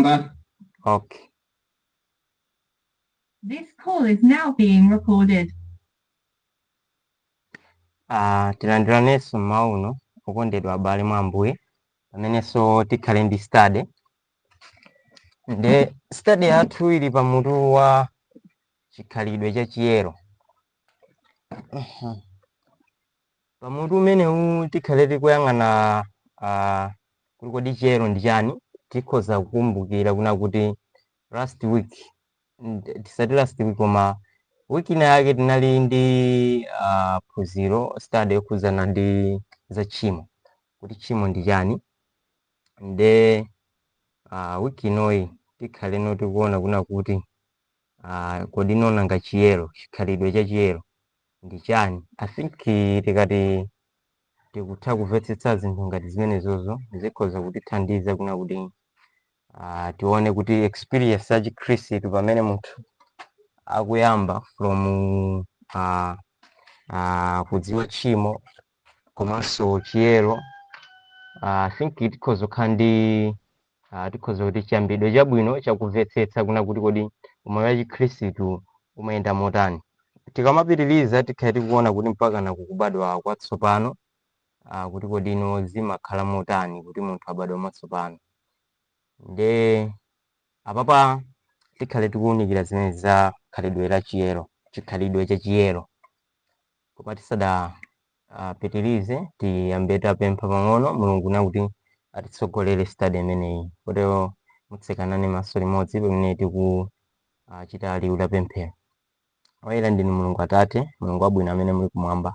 Okay. This call is now being recorded. Tilandiranenso mauno okondedwa abale mwa Ambuye pamenenso tikhale ndi study nde study yathu ili pamutu wa chikhalidwe cha chiyero. Pamutu umenewu tikhale tikuyang'ana kuti kodi chiyero ndi chani. Tikhoza kukumbukira kuna kuti last week tisati last week koma wiki yake tinali ndi phunziro study yokhuzana ndi za tchimo, kuti tchimo ndi chani. Nde wiki inoyi tikhale tikuona kuna kuti kodi nonanga chiyero, chikhalidwe cha chiyero ndi chani. I think tikati tikutha kumvetsetsa zinthu ngati zimenezozo zikhoza kutithandiza kuna kuti tione kuti experience ya Chikhristu pamene munthu akuyamba from kudziwa tchimo komanso chiyero. I think tikhoza kukhala ndi tikhoza kuti chiyambidwe chabwino chakumvetsetsa kuna kuti kodi umoyo wa Chikhristu umayenda motani. Tikamapitiriza tikhale tikuona kuti mpaka na kukubadwa kwatsopano kuti kodi ino zimakhala motani kuti munthu abadwe mwatsopano. Nde apapa tikhale tikuwunikira zimene za khalidwe la chiyero, chikhalidwe cha chiyero. Koma tisadapitirize tiyambe tapempha pang'ono Mulungu nakuti atitsogolere study imeneyi. Kotero mutsekanane maso limodzi pamene tikuchita liwu la pemphero. Oyera ndinu Mulungu Atate, Mulungu wabwino amene muli kumwamba.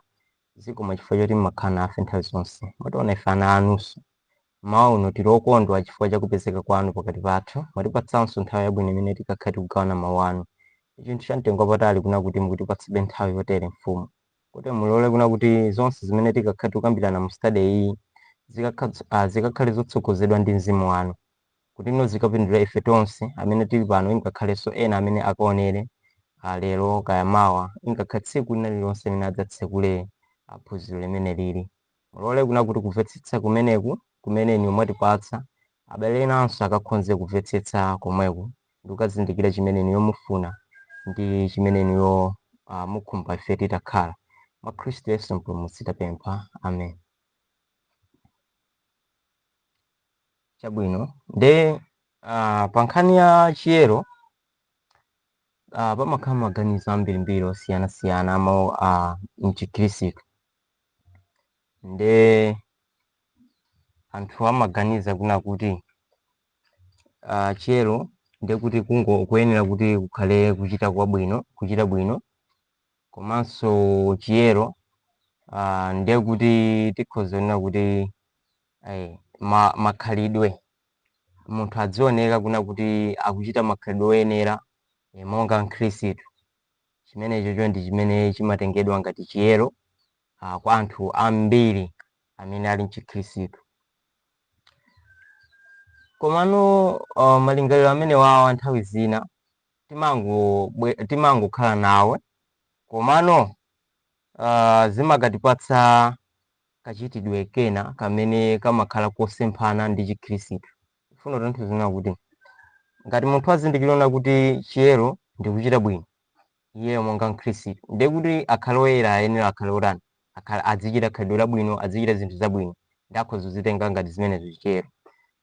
Zikomo chifukwa choti mmakhala nafe nthawi zonse. Mwationa ife ana anunso. Mawu uno tili okondwa chifukwa cha kupezeka kwanu pakati pathu. Mwatipatsanso nthawi yabwino imene tikakhala tikugawana mawu anu. Chinthu cha mtengo wapatali kuna kuti mukutipatsabe nthawi yotere mfumu. Kuti mulole kuna kuti zonse zimene tikakhala tikukambirana mu study iyi zikakhale zotsogozedwa ndi mzimu wanu. Kuti ino zikapindula ife tonse amene tili pano, ingakhalenso ena amene akaonere lero kaya mawa, ingakhala tsiku lina lililonse limene adzatsekule phunziro limene lili. Mulole kuna kuti kumvetsetsa kumene inu mwatipatsa abale enanso akakhonze kumvetsetsa komweko ndi kukazindikira chimene inu mufuna ndi chimene inu mukhumba ife titakhala. Mwa Khristu Yesu Mpulumutsi tapempha, amen. Chabwino nde pa nkhani ya chiyero pamakhala maganizo ambirimbiri osiyanasiyana mchikhristu. Nde anthu amaganiza kuna kuti chiyero nde kuti kuyenera kuti kukhale kuchita bwino komanso chiyero nde kuti tikhoza kunena kuti makhalidwe munthu adzioneka kuna kuti akuchita makhalidwe oyenera monga Mkhristu. Chimenecho ndi chimene chimatengedwa ngati chiyero kwa anthu ambiri amene ali mchikhristu. Komano malingaliro amene wawa nthawi zina timangokhala nawe, komano zimakatipatsa kachitidwe kena kamene kamakhala kosemphana ndi Chikhristu. Ndifuna kutanthauza kuti ngati munthu azindikira kuti chiyero ndi kuchita bwino iye monga Mkhristu, nde kuti akhale oyera ayenera akhale otani, azichita khalidwe labwino, azichita zinthu zabwino, ndi akhoza kuzitenga ngati zimenezo chiyero.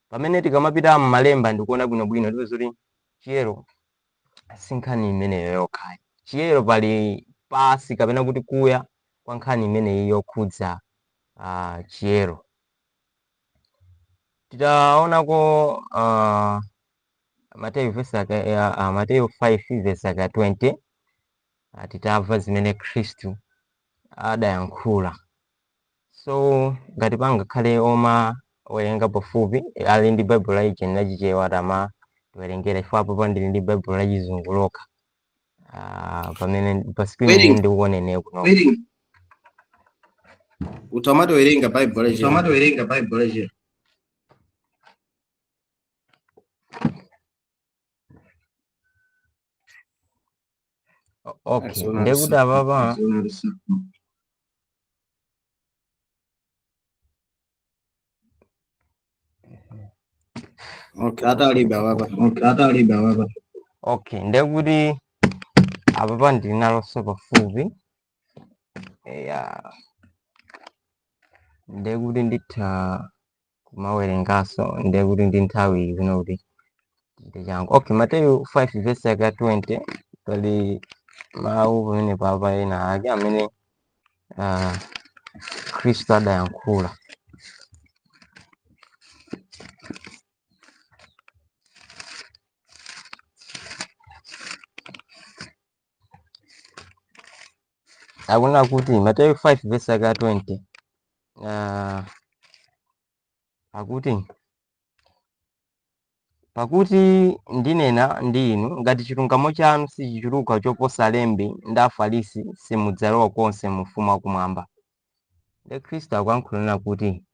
Pamene tikamapita m'malemba ndikuona bwinobwino tipeza kuti chiyero si nkhani imeneyo yokha. Chiyero pali pasi kapena kuti kuya kwa nkhani imeneyi yokhudza chiyero. Titaonako Mateyu 5:20 titamva zimene Khristu adayankhula. So ngati pangakhale owerenga pafupi ali ndi Baibulo la Chichewa tiwerengera ifo apo ndili ndi Baibulo la Chizungu lokha pamene pa screen ndikuonene kuno. Utamatowerenga Baibulo la Okay, ndekuti apapa Okay, atalibe awapa. Okay, ndekuti apa ndili nalonso pafupi. Ndekuti nditha kumawerengaso ndekuti ndi nthawi kuno kuti ndichangu. Okay, Mateyu 5 verse yake 20 pali mawu pamene papa ena ake amene Khristu adayankhula. Akunena kuti Mateyu 5 verse yake 20 pakuti ndinena ndi inu ngati chilungamo chanu sichichuluka choposa alembi ndi afarisi simudzalowa konse mu ufumu wakumwamba. Ndi Khristu akuyankhula kuti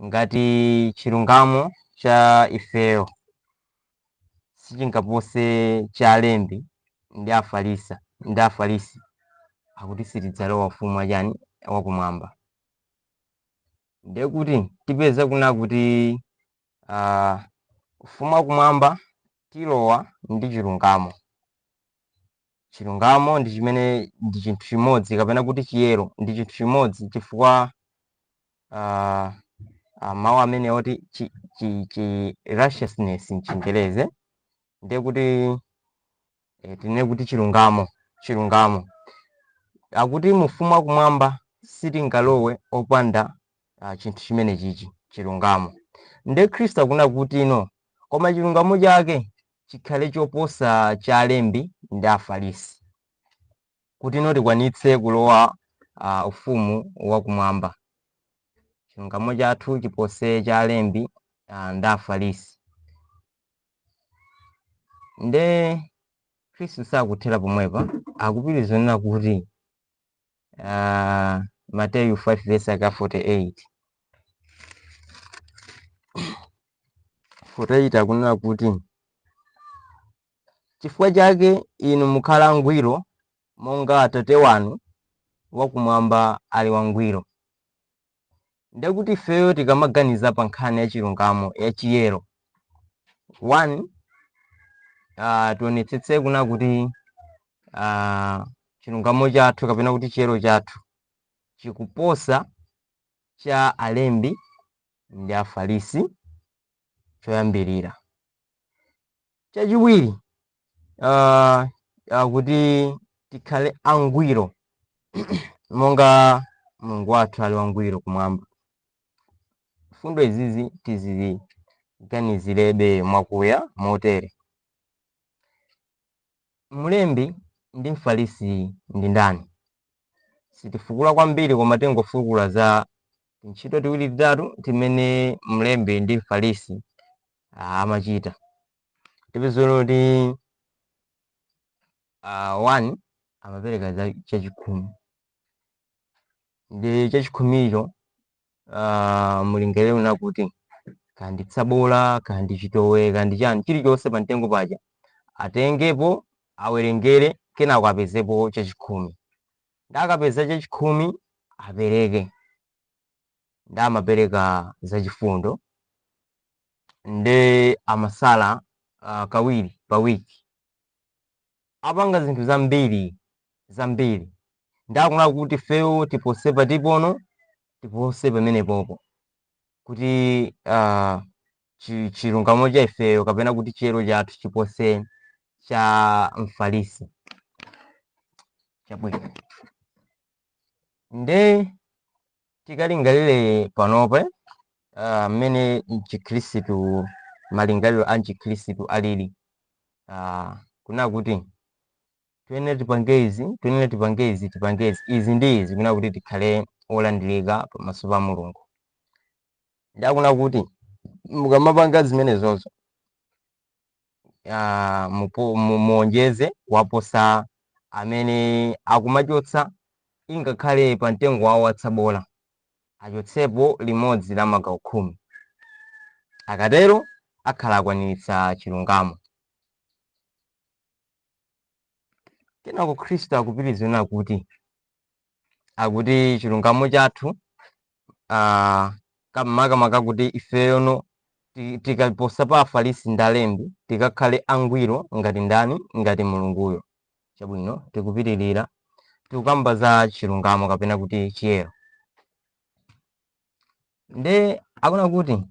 ngati chilungamo cha ifeyo sichingapose cha alembi ndi afarisi akuti sitidzalowa ufumu wachani wakumwamba. Ndiye kuti tipeza kuna kuti ufumu wakumwamba tilowa ndi chilungamo. Chilungamo ndi chimene ndi chinthu chimodzi kapena kuti chiyero ndi chinthu chimodzi chifukwa mawu amene oti righteousness mchingereze ndiye kuti tinene kuti chilungamo akuti mufumu wakumwamba sitingalowe opanda chinthu chimene chichi chilungamo. Ndiye Khristu akunena kuti koma chilungamo chake chikhale choposa cha alembi ndi afarisi kuti tikwanitse kulowa ufumu wakumwamba. Chilungamo chathu chipose cha alembi ndi afarisi. Nde Khristu sakuthera pomwepa, akupitiriza kunena kuti Mateyu 5 verse yake 48 akunena kuti chifukwa chake inu mukhala angwiro monga Atate wanu wakumwamba ali wangwiro. Ndiye kuti ifeyo tikamaganiza pa nkhani ya chilungamo ya chiyero 1 tionetsetse kuna kuti chilungamo chathu kapena kuti chiyero chathu chikuposa cha alembi ndi afarisi choyambirira. Chachiwiri kuti tikhale angwiro monga Mulungu wathu ali wangwiro kumwamba. Fundo izizi tiziganizirebe mwakuya motere. Mlembi ndi mfarisi ndi ndani? Sitifukula kwambiri koma tingofukula za ntchito tiwiri titatu timene mlembi ndi mfarisi amachita. Tipeza kuti 1 amapereka za chachikhumi. Ndi chachikhumicho mulingere una kuti kandi tsabola kandi chitowe kandi chani chilichonse pa mtengo paja atengepo awerengere kenako apezepo chachikhumi. Ndi akapeza chachikhumi apereke. Ndi amapereka zachifundo. Ndi amasala kawiri pa wiki. Apanga zinthu zambiri. Ndi akunena kuti fewo tiposepa tipono tipose pamene popo kuti chilungamo cha ifeyo kapena kuti chiyero chathu chipose cha mfarisi. Chabwino. Nde tikalingalire panope mmene Chikhristu malingaliro a Chikhristu alili kuna kuti tuyenera tipange izi ndi izi kuna kuti tikhale olandirika pamaso pa Mulungu. Ndi akuna kuti mukamapanga zimenezozo muonjeze waposa amene akumachotsa ingakhale pa mtengo wawo watsabola achotsepo limodzi la magawo 10. Akatero akhala akwaniritsa chilungamo. Kenako Khristu akupitiriza kuti chilungamo chathu makamaka kuti ifeyo tikaliposa pa afarisi ndi alembi tikakhale angwiro ngati ndani, ngati mulunguyo. Chabwino tikupitirira tikukamba za chilungamo kapena kuti chiyero. Nde akuna kuti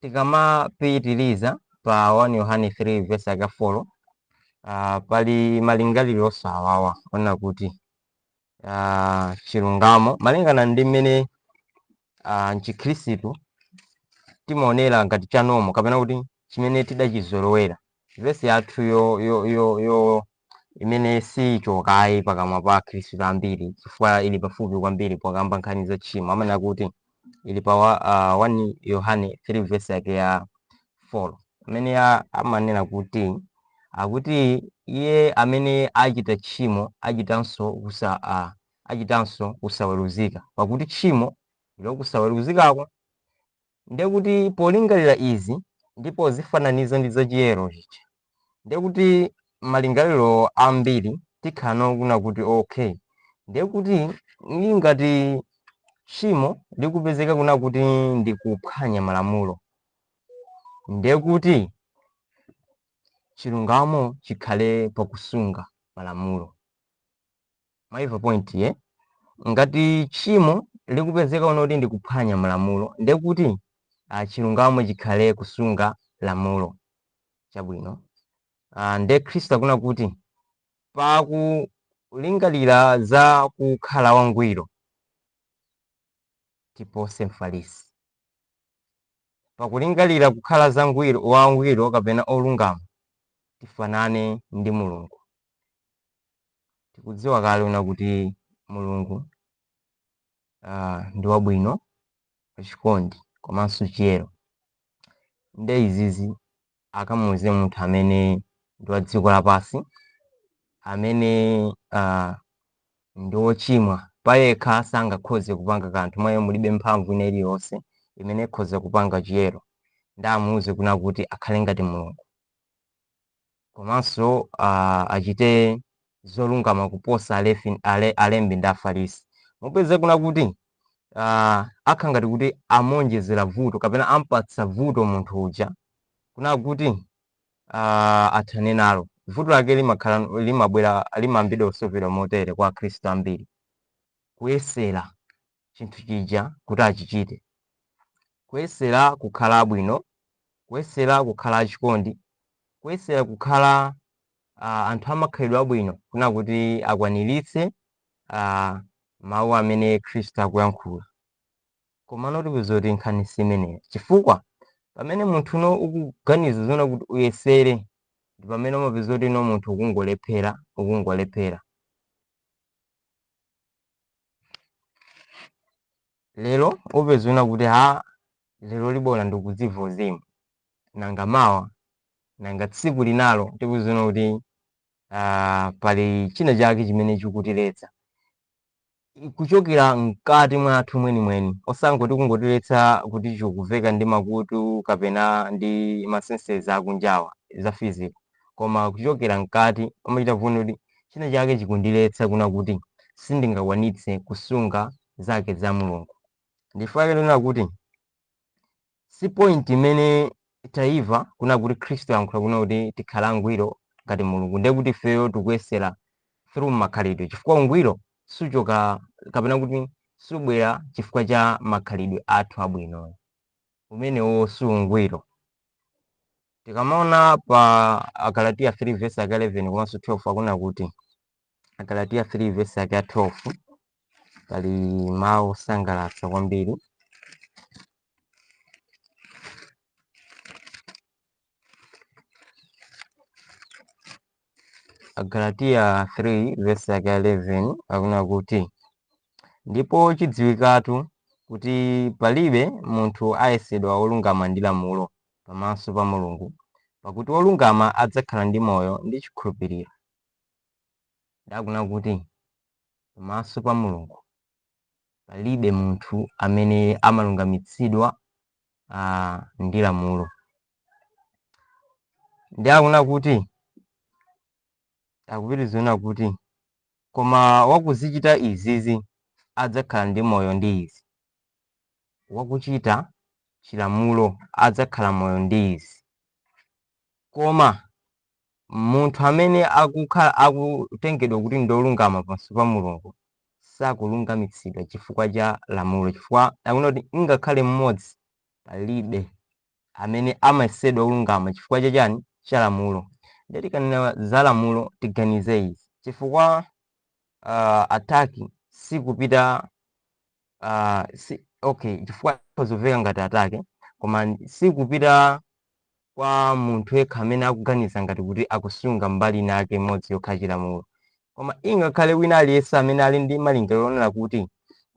tikamapitiriza pa 1 Yohane 3 verse yake 4 pali malingaliro osawawa ona kuti chilungamo malingana ndi mmene mchikhristu timaonera ngati chanomo kapena kuti chimene tidachizolowera. Verse yathu yo imene sichokayi pakamwa pa akhristu ambiri chifukwa ili pafupi kwambiri pokambira nkhani za tchimo, amanena kuti ili pa 1 Yohane 3 verse yake ya 4 amene amanena kuti akuti iye amene achita tchimo achitanso kusaweruzika, pakuti tchimo ndilo kusaweruzikako. Ndiye kuti polingalira izi ndipo zifananiza ndi zachiyero chicha, ndiye kuti malingaliro ambiri tikhala kuna kuti okay, ndiye kuti ngati tchimo likupezeka kuna kuti ndikuphwanya malamulo, ndiye kuti chilungamo chikhale pakusunga malamulo. Maiva point ye ngati tchimo likupezeka kuna kuti ndikuphwanya malamulo, ndiye kuti chilungamo chikhale kusunga lamulo. Chabwino ndiye Khristu akuna kuti pakulingalira za kukhala wangwiro tipose mfarisi, pakulingalira kukhala za wangwiro kapena olungama tifanane ndi Mulungu. Tikudziwa kale una kuti Mulungu ndi wabwino, wachikondi komanso chiyero. Nde izizi akamuuze munthu amene ndi wa dziko lapansi, amene ndi wochimwa payekha sangakhoze kupanga kanthu, mwayo mulibe mphamvu ina iliyonse imene ikhoza kupanga chiyero. Ndamuuze kuna kuti akhale ngati Mulungu komanso achite zolungama kuposa alembi ndi afarisi. Mupeze kuna kuti akha ngati kuti amonjezera vuto kapena ampatsa vuto munthu uja kuna kuti athane nalo. Vuto lake limabwera osopera motere kwa Khristu ambiri, kuyesera chinthu chija kuti achichite, kuyesera kukhala abwino, kuyesera kukhala achikondi, kuyesera kukhala anthu amakhalidwe abwino kuna kuti akwaniritse mawu amene Khristu akuyankhula. Koma notipeza kuti nkhani simeneyo, chifukwa pamene munthu uno ukuganiza zona kuti uyesere ndi pamene umapeza kuti no munthu ukungolephera. Lero upeza una kuti lero libora ndikudziva uzimu, nanga mawa nanga tsiku linalo tikuzona kuti pali china chake chimene chikutiletsa kuchokera mkati mwathu mwenimweni, osangoti kungotiletsa kuti chikuveka ndi makutu kapena ndi masenses akunjawa za physical, koma kuchokera mkati umachita kuona kuti china chake chikundiletsa kuna kuti sindingakwanitse kusunga zake za Mulungu. Ndifake tuna kuti si point imene taiva kuna kuti Khristu yankhula kuna kuti tikhala angwiro ngati Mulungu, ndiye kuti feyo tikuyesera through makhalidwe, chifukwa ungwiro suchoka kapena kuti subwera chifukwa cha makhalidwe athu abwino, umenewo si ungwiro. Tikamaona pa Agalatia 3 verse yake 11 komanso 12 akuna kuti Agalatia 3 verse yake 12 pali mawu osangalatsa kwambiri. Agalatia 3 verse yake 11 akuna kuti ndipo chidziwikatu kuti palibe munthu ayesedwa olungama ndi lamulo pamaso pa Mulungu, pakuti olungama adzakhala ndi moyo ndi chikhulupiriro. Ndakuna kuti pamaso pa Mulungu palibe munthu amene amalungamitsidwa ndi lamulo. Ndakuna kuti akupitizana kuti koma wakuzichita izizi adzakhala ndi moyo ndi izi, wakuchita chilamulo adzakhala moyo ndi izi. Koma munthu amene akutengedwa kuti ndolungama pamaso pa Mulungu sakulungamitsidwa chifukwa cha lamulo, chifukwa akuna kuti ngakhale mmodzi palibe amene amayesedwa olungama chifukwa chachani? Cha lamulo. Ndiye tikanena za lamulo tiganize izi, chifukwa ataki sikupita chifukwa zoveka ngati atake, koma sikupita kwa munthu yekha amene akuganiza ngati kuti akusunga mbali nake imodzi yokha chilamulo, koma ingakhale wina aliyense amene ali ndi malingaliro onena kuti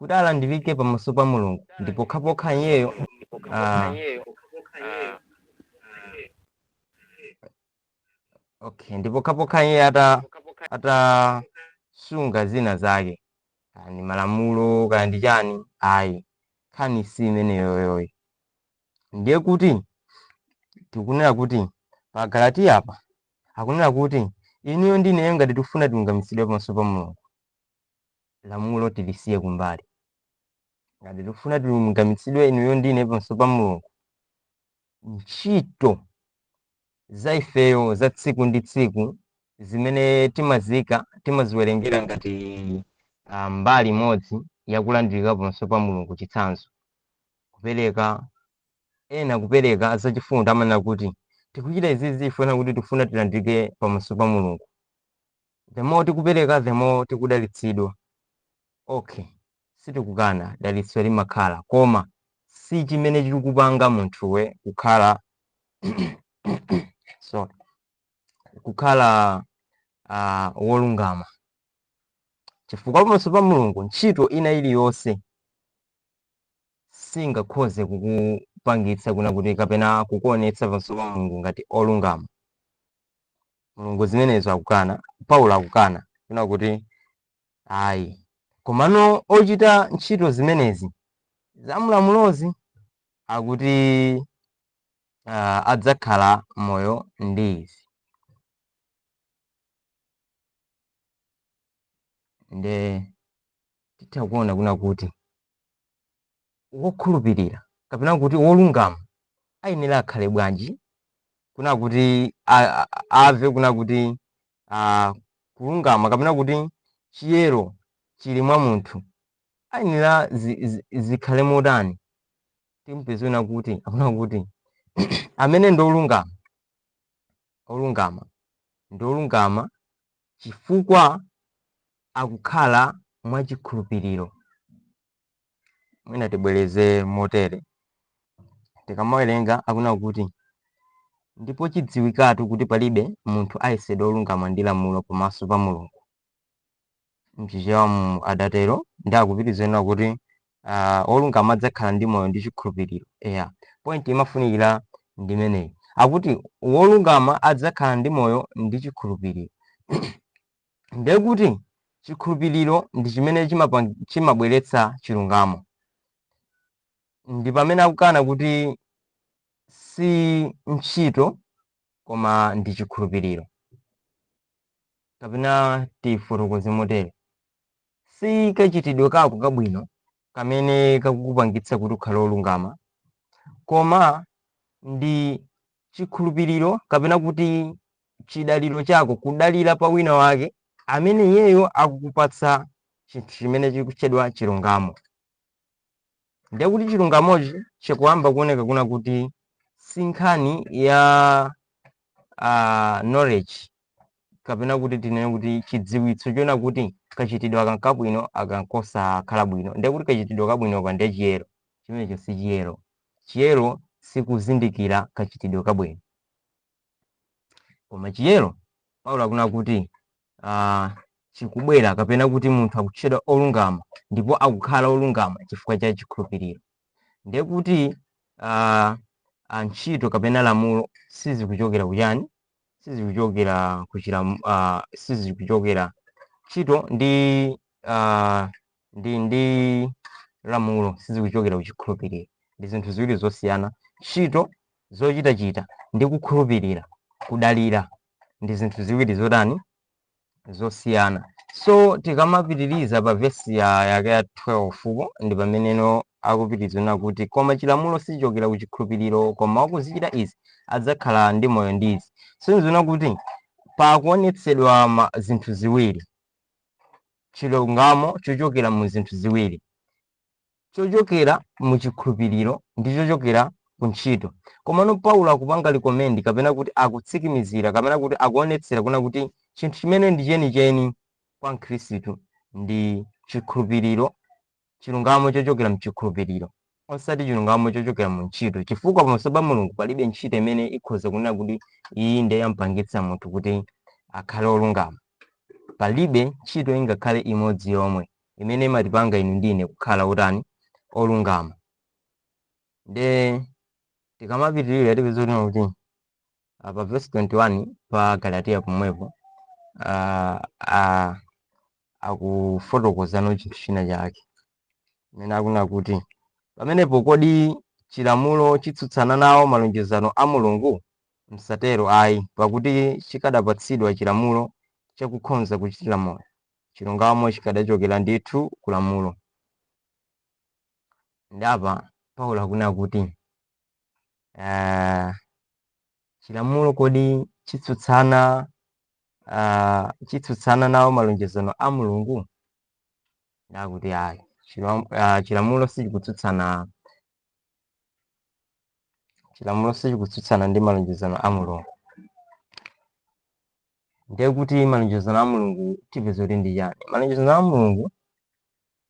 alandirike pamaso pa Mulungu ndi pokhapokha iyeyo ndi pokhapokha iye atasunga zina zake ni malamulo kaya ndi chani, ayi nkhani si imeneyoyoyi. Ndiye kuti tikunena kuti pa Galatiya apa akunena kuti inuyo ndineyo ngati tifuna tilungamitsidwe pamaso pa Mulungu, lamulo tilisiye kumbali. Ngati tifuna tilungamitsidwe inuyo ndine pamaso pa Mulungu, ntchito za ifeyo za tsiku ndi tsiku zimene timaziwerengera ngati mbali imodzi yakulandirika pamaso pa Mulungu. Chitsanzo, kupereka zachifundo amanena kuti tikuchita izizi ifuna kuti tifuna tilandirike pamaso pa Mulungu. The more tikupereka the more tikudalitsidwa. Sitikukana dalitso limakhala, koma si chimene chikupanga munthuwe kukhala kukhala wolungama, chifukwa pamaso pa Mulungu ntchito ina iliyonse singakhoze kukupangitsa kuna kuti kapena kukuonetsa pamaso pa Mulungu ngati olungama. Mulungu zimenezo akukana, Paulo akukana kuna kuti ayi, komano ochita ntchito zimenezi za mlamulozi akuti adzakhala moyo ndi izi. Nde titakuona kuna kuti wokhulupirira kapena kuti wolungama ayenera akhale bwanji, kuna kuti ave kuna kuti kulungama kapena kuti chiyero chili mwa munthu ayenera zikhale modani. Timpezona kuti akuna kuti amene ndolungama chifukwa akukhala mwachikhulupiriro. Mwina tibwereze motere, tikamawerenga akuna kuti ndipo chidziwikatu kuti palibe munthu ayesedwa olungama ndi lamulo pamaso pa Mulungu. Mchichewa adatero ndi akupitizana kuti olungama adzakhala ndi moyo ndi chikhulupiriro. Point imafunikira ndi imeneyi, akuti wolungama adzakhala ndi moyo ndi chikhulupiriro. Ndiye kuti chikhulupiriro ndi chimene chimabweretsa chilungamo. Ndi pamene akukana kuti si ntchito koma ndi chikhulupiriro, kapena tifotokoze motere, si kachitidwe kako kabwino kamene kakukupangitsa kuti ukhale olungama, koma ndi chikhulupiriro kapena kuti chidaliro chako, kudalira pa wina wake amene iyeyo akukupatsa chinthu chimene chikutchedwa chilungamo. Ndiye kuti chilungamochi chikuyamba kuoneka kuna kuti si nkhani ya knowledge kapena kuti tinene kuti chidziwitso chona kuti kachitidwe aka kabwino aka nkosakhala bwino. Ndiye kuti kachitidwe kabwino ka ndiye chiyero, chimenecho si chiyero. Chiyero sikuzindikira kachitidwe kabwino, koma chiyero Paulo akuna kuti chikubwera kapena kuti munthu akutchedwa olungama ndipo akukhala olungama chifukwa cha chikhulupiriro. Ndiye kuti ntchito kapena lamulo sizikuchokera kuyani, sizikuchokera ntchito ndi lamulo sizikuchokera kuchikhulupiriro. Ndi zinthu ziwiri zosiyana. Ntchito zochitachita ndi kukhulupirira, kudalira, ndi zinthu ziwiri zodani zosiyana. So tikamapitiriza pa vesi yake ya 12 ndi pameneno akupitiriza na kuti koma chilamulo sichichokera ku chikhulupiriro, koma wakuzichita izi adzakhala ndi moyo ndi izi. Sinzina kuti pakuonetsedwa zinthu ziwiri, chilungamo chochokera mu zinthu ziwiri, chochokera mu chikhulupiriro ndi chochokera ku ntchito. Komano Paulo akupanga likomendi kapena kuti akutsikimizira kapena kuti akuonetsera kuna kuti chinthu chimene ndi chenicheni kwa Mkhristu ndi chikhulupiriro, chilungamo chochokera mu chikhulupiriro, osati chilungamo chochokera mu ntchito, chifukwa pamaso pa Mulungu palibe ntchito imene ikhoza kunena kuti iyi ndiye yampangitsa munthu kuti akhale olungama. Palibe ntchito ingakhale imodzi yomwe imene imatipanga inu ndine kukhala utani olungama. Nde tikamapitirira tipeza kuti pa verse 21 pa Galatiya pomwepo akufotokozano chinthu china chake imene akuna kuti pamenepo kodi chilamulo chitsutsana nawo malonjezano a Mulungu? Msatero ayi, pakuti chikadapatsidwa chilamulo chakukhonza kuchitira moyo, chilungamo chikadachokera ndithu ku lamulo. Ndapa Paulo akuna kuti chilamulo kodi chitsutsana nawo malonjezano a Mulungu? Ndakuti ayi, chilamulo sichikutsutsana ndi malonjezano a Mulungu. Ndiye kuti malonjezano a Mulungu tipeza kuti ndi chani? Malonjezano a Mulungu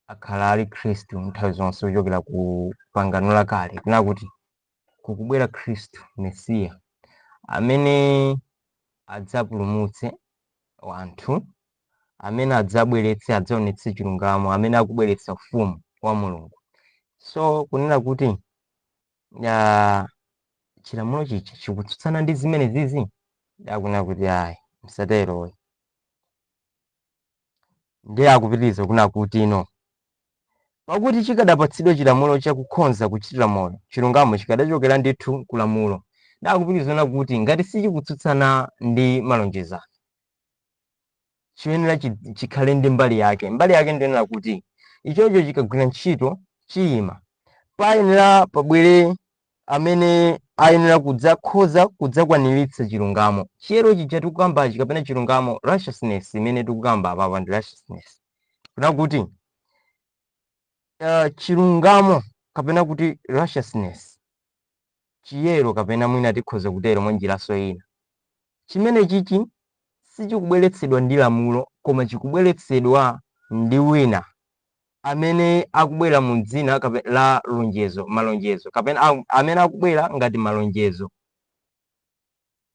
akhala ali Khristu nthawi zonse kuchokera ku pangano lakale, kuna kuti kukubwera Khristu Mesiya amene adzapulumutse wanthu, amene adzaonetse chilungamo, amene akubweretsa ufumu wa Mulungu. So kunena kuti chilamulo chichi chikutsutsana ndi zimene zizi, ndakunena kuti ayi, msatero. Ndiye akupitiriza kuna kuti ino pakuti chikadapatsidwa chilamulo chakukhonza kuchitira moyo, chilungamo chikadachokera ndithu ku lamulo. Ndakupitiriza kuti ngati sichikutsutsana ndi malonjezano, chiyenera chikhale ndi mbali yake. Mbali yake ndiyenera kuti ichocho chikagwira ntchito chiyima, payenera pabwere amene ayenera kudzakhoza kudzakwaniritsa chilungamo. Chiyero chija tikukambachi kapena chilungamo, righteousness imene tikukamba apapa ndi righteousness, kuna kuti chilungamo kapena kuti righteousness, chiyero kapena mwina tikhoza kutero mwa njiraso ina, chimene chichi sichikubweretsedwa ndi lamulo, koma chikubweretsedwa ndi wina amene akubwera mu dzina la malonjezo, kapena amene akubwera ngati malonjezo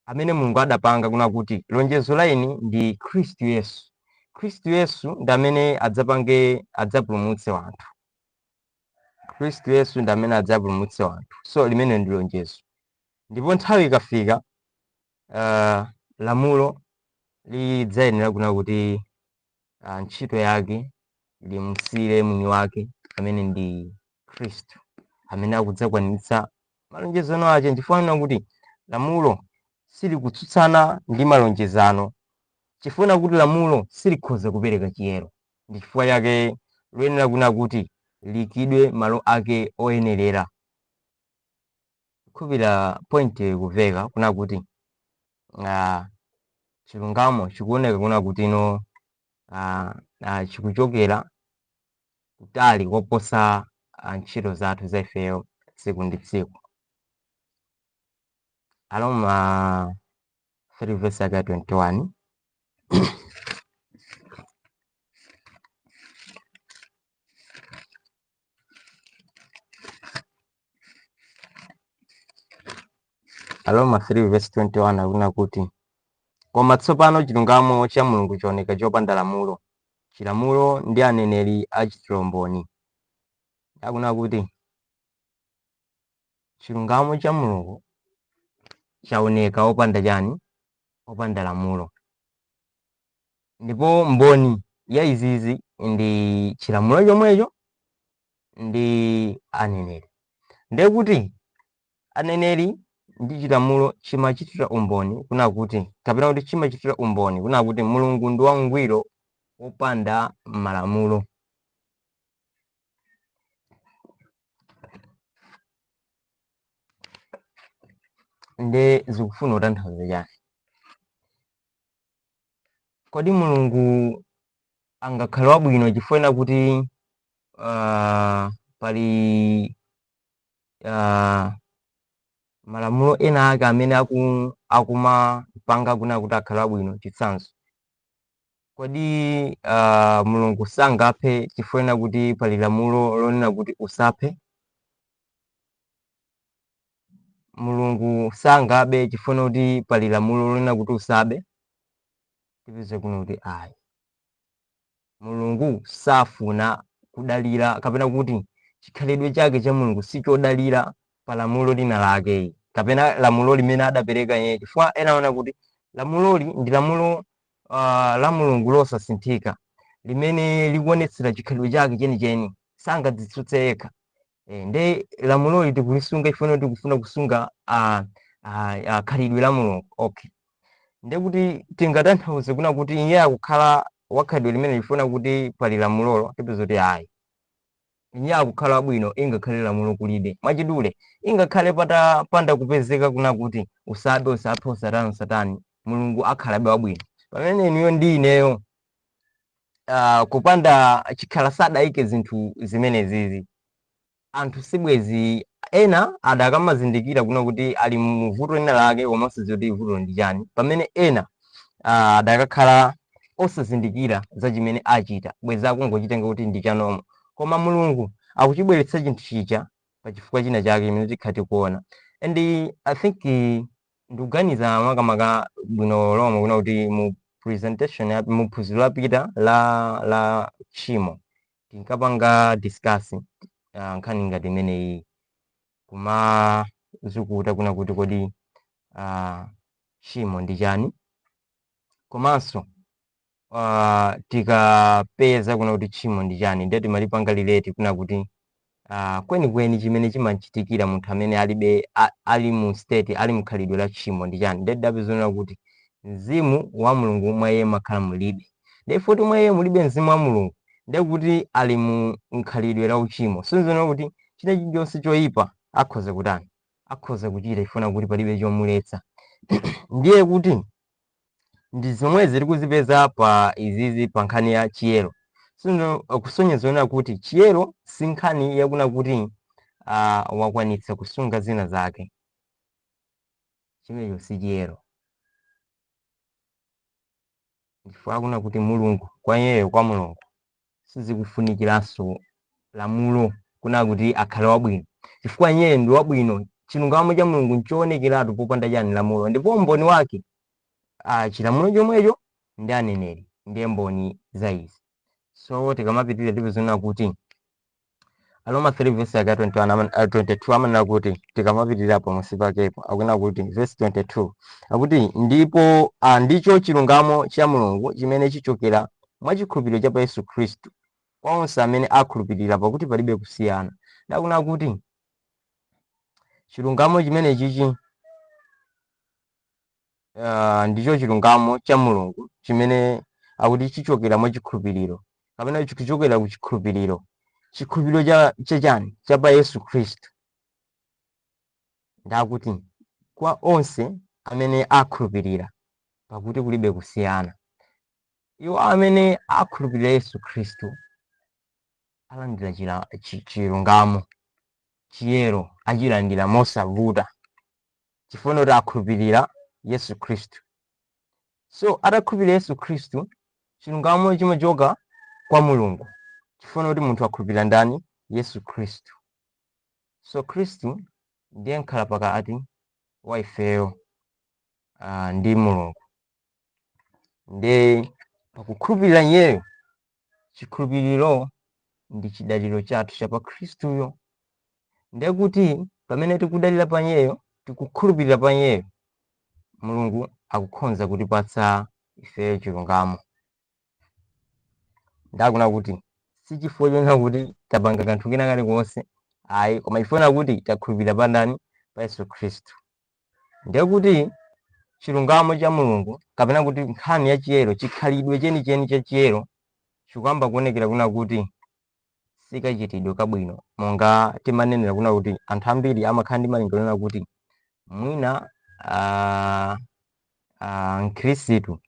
amene Mulungu adapanga, kuna kuti lonjezo la ini ndi Khristu Yesu. Khristu Yesu ndi amene adzapulumutse wanthu. Khristu Yesu ndi amene adzapulumutse wanthu. So limene ndi lonjezo, ndipo nthawi ikafika lamulo lidzayenera kuna kuti ntchito yake limusire mwini wake amene ndi Khristu, amene akudzakwaniritsa malonjezano ache. Ndifuna kuti lamulo silikutsutsana ndi malonjezano, chifuna kuti lamulo silikhoza kupereka chiyero. Ndi chifukwa chake liyenera kuna kuti likidwe malo ake oyenerera. Kukhupira point kuveka kuna kuti chilungamo chikuoneka kuna kuti ino chikuchokera kutali koposa ntchito zathu za ifeyo tsiku ndi tsiku. Aroma 3 verse 21 Aroma 3 verse 21 akuna kuti koma tsopano chilungamo cha Mulungu chaoneka chopanda lamulo, chilamulo ndi aneneri achitira umboni. Akuna kuti chilungamo cha Mulungu chaoneka opanda chani? Opanda lamulo. Ndipo mboni ya izizi ndi chilamulo chomwecho ndi aneneri. Ndiye kuti aneneri ndi chilamulo chimachitira umboni, kuna kuti kapena kuti chimachitira umboni kuna kuti Mulungu ndi wangwiro opanda malamulo. nde zikufuna kutanthauza chani. Kodi mulungu angakhale wabwino chifukwa kuti pali malamulo ena ake amene akumapanga kuti akhale wabwino? Chitsanzo, kodi mulungu sangaphe chifukwa kuti pali lamulo lonena kuti usaphe? Mulungu sangabe chifukwa kuti pali lamulo lonena kuti usabe? Tipeze kuno kuti ayi, mulungu safuna kudalira kapena kuti chikhalidwe chake cha mulungu sichodalira pa lamulo lina lake kapena lamulo limene adapereka yeye, chifukwa enaona kuti lamuloli ndi lamulo la mulungu losasinthika limene likuonetsera chikhalidwe chake chenicheni, sangadzitsutse yekha. Nde lamuloli tikulisunga ifuna tikufuna kusunga khalidwe la mulungu. Okay, nde kuti tingatanthauze kuna kuti iye akukhala wakhalidwe limene lifuna kuti pali lamulolo, tipeza kuti ayi, iye akukhala wabwino ingakhale lamulo kulibe. Mwachidule ingakhale panda kupezeka kuna kuti usabe, usaphe, usatani, mulungu akhalabe wabwino. Pamene inuyo ndi ineyo kupanda chikhala sadayike zinthu zimenezizi, anthu sibwezi ena adakamazindikira kuna kuti ali muvuto lina lake koma osadziwa kuti vuto ndi chani, pamene ena adakakhala osazindikira za chimene achita, bwezi akungochitenga kuti ndi chanomo, koma mulungu akuchibweretsa chinthu chicha pa chifukwa china chake chimene tikhati kuona. And I think ndikuganiza makamaka bwino lomwe kuna kuti mu presentation mu phunziro lapita la tchimo tinkapanga discuss nkhani ngati imeneyi, kuma zikuta kuna kuti kodi tchimo ndi chani, komanso tikapeza kuna kuti tchimo ndi chani nde timalipanga lileti kuna kuti kwenikweni chimene chimachitikira munthu amene ali mu state ali mkhalidwe la tchimo ndi chani. Nde tidapezana kuti mzimu wa mulungu mwa iye makhala mulibe, nde futi mwa iye mulibe mzimu wa mulungu, nde kuti ali mu mkhalidwe la uchimo. Sinzona kuti china chilichonse choyipa akhoza kutani, akhoza kuchita ifuna kuti palibe chomuletsa. Ndiye kuti ndi zomwe ziri kuzipeza pa izizi pa nkhani ya chiyero. Sino kusonyezana kuti chiyero si nkhani yakuna kuti wakwanitsa kusunga zina zake, chimenecho si chiyero. Ndifuna kuna kuti mulungu kwa iyeyo, kwa mulungu sizikufunikiranso lamulo kuna kuti akhale wabwino, chifukwa iyeyo ndi wabwino. Chilungamo cha mulungu nchoonekeratu popanda chani lamulo, ndipo mboni wake chilamulo chomwecho ndi aneneri ndiye mboni za izi. So tikamapitira tipezana kuti Aroma 3 verse ya 22 amanena kuti tikamapitira pa musi pakepo akuna kuti verse 22 akuti ndipo ndicho chilungamo cha mulungu chimene chichokera mwa chikhulupiriro cha pa Yesu Khristu kwa onse amene akhulupirira, pakuti palibe kusiyana. Ndakuna kuti chilungamo chimene chichi ndicho chilungamo cha mulungu chimene akuti chichokera mwa chikhulupiriro kapena chichokera ku chikhulupiriro cha chani cha pa Yesu Khristu, ndakuti kwa onse amene akhulupirira, pakuti kulibe kusiyana. Iwo amene akhulupirira Yesu Khristu alandira chilungamo, chiyero achilandira mosavuta chifukwa kuti akhulupirira Yesu Khristu. So atakhulupirira Yesu Khristu, chilungamo chimachoka kwa mulungu chifukwa kuti munthu akhulupirira ndani? Yesu Khristu. So Khristu ndiye nkhala pakati wa ifeyo ndi mulungu, nde pakukhulupirira iyeyo, chikhulupiriro ndi chidaliro chathu cha pa Khristuyo. Ndiye kuti pamene tikudalira pa iyeyo, tikukhulupirira pa iyeyo, mulungu akukhonza kutipatsa ifeyo chilungamo. Ndakuna kuti si chifukwa chona kuti tapanga kanthu kena kalikonse ayi, koma ifuna kuti takhulupirira pa ndani? Pa Yesu Khristu. Ndiye kuti chilungamo cha mulungu kapena kuti nkhani ya chiyero, chikhalidwe chenicheni cha chiyero chikuyamba kuonekera kuna kuti sikachitidwe kabwino, monga timanenera kuna kuti anthu ambiri amakhala ndi malingaliro kuti mwina mkhristu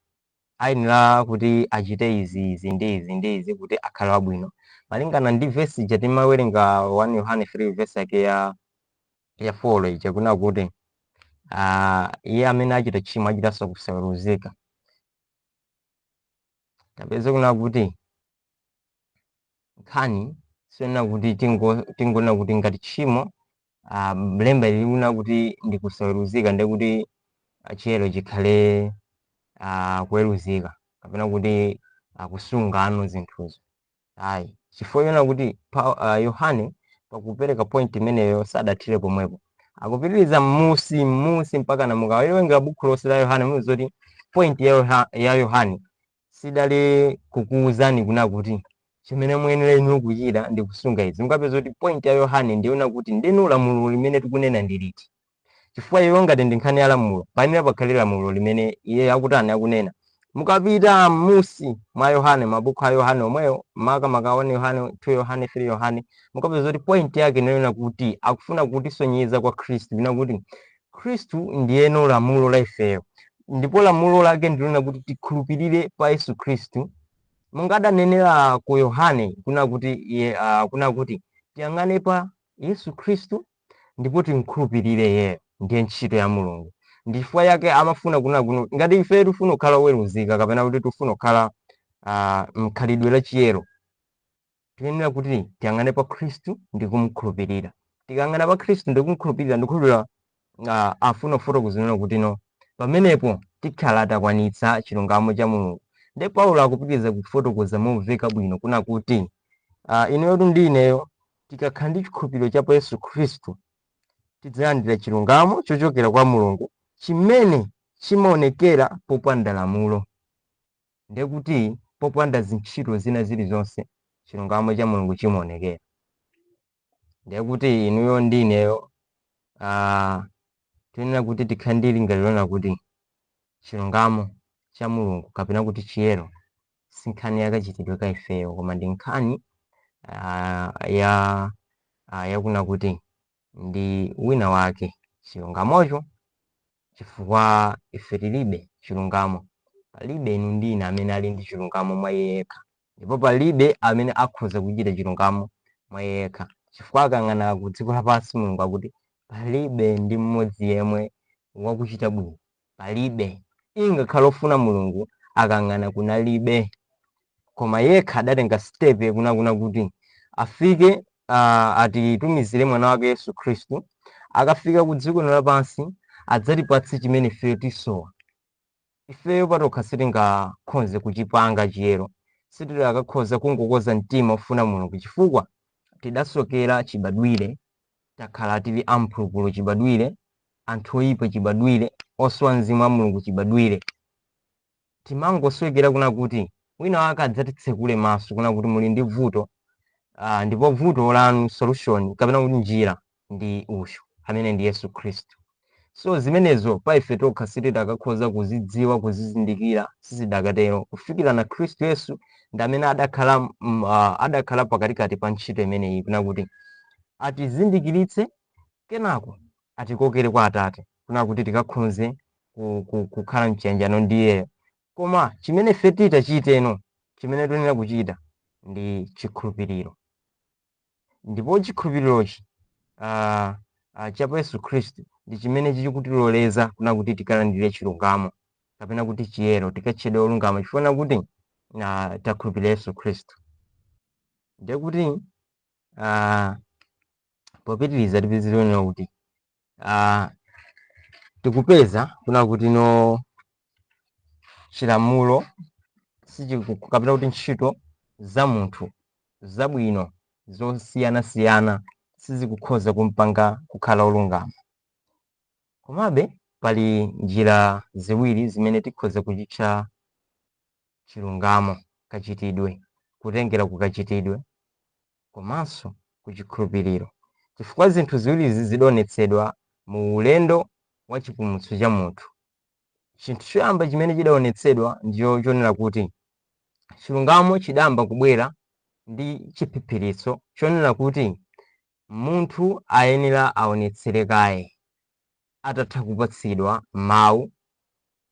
ayenera kuti achite izi ndi izi kuti akhale wabwino malingana ndi vesi ija timawerenga 1 Yohane 3 vesi yake ya 4 ija kuna kuti iye amene achita tchimo achitanso kusaweruzika. Tapeza kuna kuti nkhani siyona kuti tingona kuti ngati tchimo mlemba liliuna kuti ndikusaweruzika ndi kuti chiyero chikhale kuweruzika kapena kuti kusungano zinthuzo. Ayi chifukwa yona kuti Yohane pakupereka point imeneyo sadathire pomwepo akupitiriza musi mpaka na mukawerenga buku lonse la Yohane muzoti point ya Yohane sidali kukuuzani kuna kuti chimene muyenera inu kuchita ndi kusunga izi. Mukapeza kuti point ya Yohane ndiona kuti ndinu lamulo limene tikunena ndiliti chifukwa iyo ngati ndi nkhani ya lamulo payenera pakhale lamulo limene iye akutani akunena. Mukapita musi mwa Yohane mabuku a Yohane omweyo maka Yohane 2 Yohane 3 Yohane mukapeza kuti point yake ndiona kuti akufuna kutisonyeza kwa Khristu bina kuti Khristu ndiyeno lamulo la ifeyo ndipo lamulo lake ndiona kuti tikhulupirire pa Yesu Khristu. Mungadanenera ku Yohane kuna kuti tiyang'ane pa Yesu Khristu ndipo timkhulupirire yeye ndiye ntchito ya Mulungu. Ndifukwa yake amafuna kuno ngati ife tifuna kukhala oweruzika kapena kuti tifuna kukhala mkhalidwe la chiyero tiyenera kuti tiyang'ane pa Khristu ndi kumkhulupirira. Tikang'ana pa Khristu ndi kumkhulupirira ndikhulupirira afuna kufotokozera kuti no pamenepo tikhala takwanitsa chilungamo cha Mulungu. Ndi Paulo akupitiriza kufotokoza momveka bwino kuna kuti ineyo ndi ineyo tikakhala ndi chikhulupiriro cha pa Yesu Khristu tidzalandira chilungamo chochokera kwa Mulungu chimene chimaonekera popanda lamulo. Ndiye kuti popanda zintchito zina zilizonse chilungamo cha Mulungu chimaonekera. Ndiye kuti inuyo ndi ineyo tiyenera kuti tikhale ndi lingaliro kuti chilungamo cha Mulungu kapena kuti chiyero si nkhani yakachitidwe ka ifeyo koma ndi nkhani yakuna kuti ndi wina wake chilungamocho chifukwa ife tilibe chilungamo. Palibe inu ndi ine amene ali ndi chilungamo mwa iye yekha ndipo palibe amene akhoza kuchita chilungamo mwa iye yekha chifukwa akang'ana ku dziko lapansi Mulungu akuti palibe ndi mmodzi yemwe wakuchita bwino. Palibe ingakhala ofuna Mulungu akang'ana kunalibe koma yekha adatenga step kuna kuti afike atitumizire mwana wake Yesu Khristu akafika ku dziko lapansi adzatipatse chimene ife tisowa. Ifeyo patokha sitingakhoze kuchipanga chiyero sitingakhoza kungokoza mtima ofuna Mulungu chifukwa tidasokera chibadwire takhala tili amphulupulu chibadwire anthu oyipa chibadwire osowa mzimu wa Mulungu chibadwire. Timangoswekera kuna kuti wina wake adzatitsekule maso kuna kuti muli ndi vuto ndipo vuto lanu solution kapena kuti njira ndi uyu amene ndi Yesu Khristu. So zimenezo pa ife tokha sitikakhoza kuzidziwa kuzizindikira sizidakatero kufikira na Khristu Yesu ndi amene adakhala pakatikati pa ntchito imeneyi kuna kuti atizindikiritse kenako atikokere kwa Atate kuna kuti tikakhoze kukhala mchiyanjano ndi iyeyo. Koma chimene ife titachiteno chimene tiyenera kuchita ndi chikhulupiriro ndipo chikhulupirirochi cha pa Yesu Khristu ndi chimene chikutiloleza kuna kuti tikalandire chilungamo kapena kuti chiyero tikatchedwe olungama chifukwa kuti takhulupirira Yesu Khristu. Ndiye kuti popitiriza tipitirize kuti tikupeza kuna kuti no chilamulo kapena kuti ntchito za munthu zabwino zosiyanasiyana sizikukhoza kumpanga kukhala olungama. Komabe pali njira ziwiri zimene tikhoza kuchitcha chilungamo kachitidwe kutengera kukachitidwe komanso kuchikhulupiriro chifukwa zinthu ziwirizi zidaonetsedwa mu ulendo wa chipulumutso cha munthu. Chinthu choyamba chimene chidaonetsedwa ndicho chonena kuti chilungamo chidayamba kubwera ndi chiphiphiritso chonena kuti munthu ayenera aonetsere kaye atatha kupatsidwa mawu,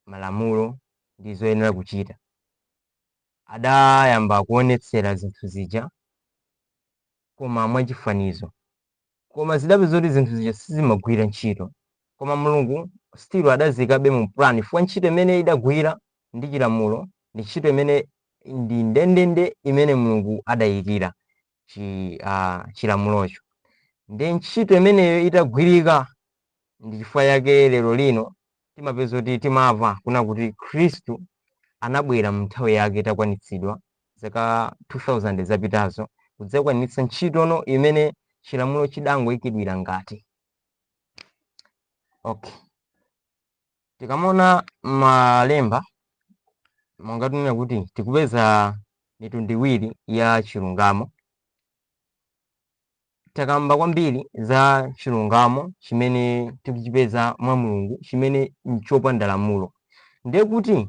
malamulo ndi zoyenera kuchita, adayamba kuonetsera zinthu zija koma mwachifanizo, koma zidabe zoti zinthu zija sizimagwira ntchito, koma Mulungu still adazikabe mu plan chifukwa ntchito imene idagwira ndi chilamulo ndi ntchito imene ndi ndendende imene Mulungu adayikira chilamulocho. Ndi ntchito imeneyo itagwirika ndi chifukwa yake lero lino timapeza kuti timamva kuna kuti Khristu anabwera mu nthawi yake itakwanitsidwa zaka 2000 zapitazo kudzakwanitsa ntchitono imene chilamulo chidangoyikidwira ngati. Okay, tikamona malemba monga tunena kuti tikupeza mitundu iwiri ya chilungamo. Takamba kwambiri za chilungamo chimene tikuchipeza mwa Mulungu chimene nchopanda lamulo, ndiye kuti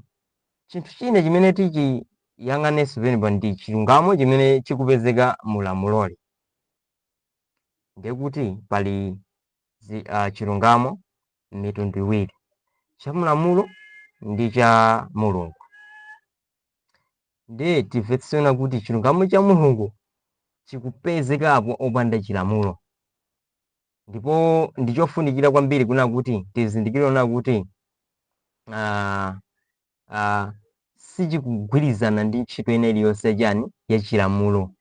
chinthu china chimene tichiyang'anenso penepa ndi chilungamo chimene chikupezeka mu lamuloli. Ndiye kuti pali chilungamo mitundu iwiri, cha mulamulo ndi cha Mulungu. Ndiye timvetsena kuti chilungamo cha Mulungu chikupezekapo opanda chilamulo, ndipo ndichofunikira kwambiri kuna kuti tizindikire na kuti sichikugwirizana ndi ntchito ina iliyonse chani ya chilamulo.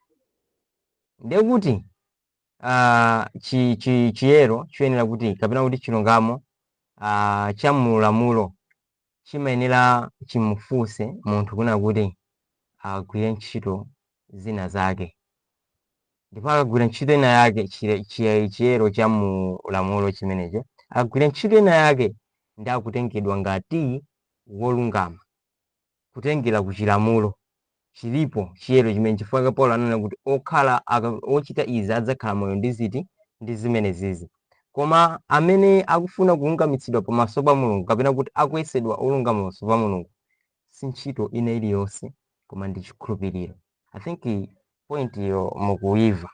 Ndiye kuti chiyero choyenera kuti kapena kuti chilungamo cha mulamulo chimayenera chimufunse munthu kuna kuti agwire ntchito zina zake, ndipo akagwira ntchito ina yake chiyero cha mulamulo chimenecho agwira ntchito ina yake ndi akutengedwa ngati wolungama kutengera ku chilamulo. Chilipo chiyero chimene chifukwa Paulo ananena kuti ochita izi adzakhala moyo ndi ziti ndi zimene zizi. Koma amene akufuna kulungamitsidwa pamaso pa Mulungu kapena kuti akuyesedwa olungama pamaso pa Mulungu si ntchito ina iliyonse koma ndi chikhulupiriro. I think point iyo mukuiva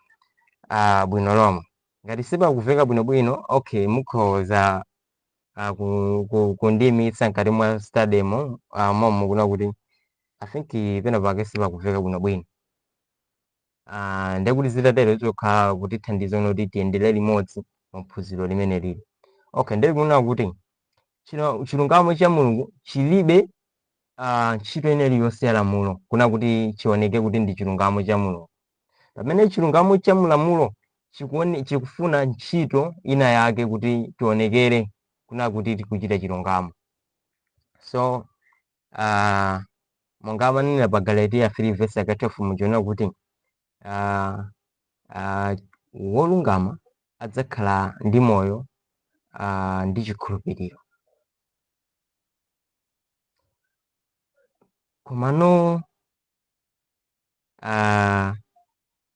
bwino lomwe. Ngati sipakuveka bwinobwino, okay, mukhoza kundimitsa nkati mwa studymo momwe kuna kuti I think pena pake sipakuveka bwinobwino. Ndiye kuti zitatero zokhala kuti thandizo noti tiyendere limodzi maphunziro limene lili. Okay, ndiye kuna kuti chilungamo cha Mulungu chilibe ntchito ina iliyonse ya lamulo kuna kuti chioneke kuti ndi chilungamo cha Mulungu. Pamene chilungamo cha mulamulo chikufuna ntchito ina yake kuti tionekere kuna kuti tikuchita chilungamo. So monga amanena pa Galatiya 3:12 muchiona kuti wolungama adzakhala ndi moyo ndi chikhulupiriro. Komano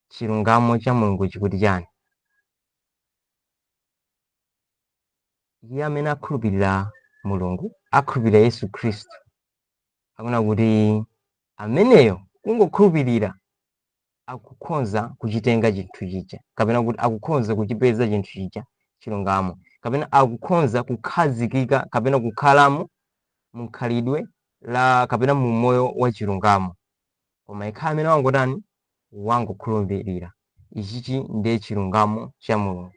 chilungamo cha Mulungu chikuti chani? Iye amene akhulupirira Mulungu, akhulupirira Yesu Khristu, akuna kuti ameneyo kungokhulupirira akukhonza kuchitenga chinthu chija kapena kuti akukhonza kuchipeza chinthu chija chilungamo, kapena akukhonza kukhazikika kapena kukhalamo mukhalidwe la kapena mu moyo wa chilungamo. Koma ikhala amene wangotani wangokhulupirira. Ichichi ndiye chilungamo cha Mulungu.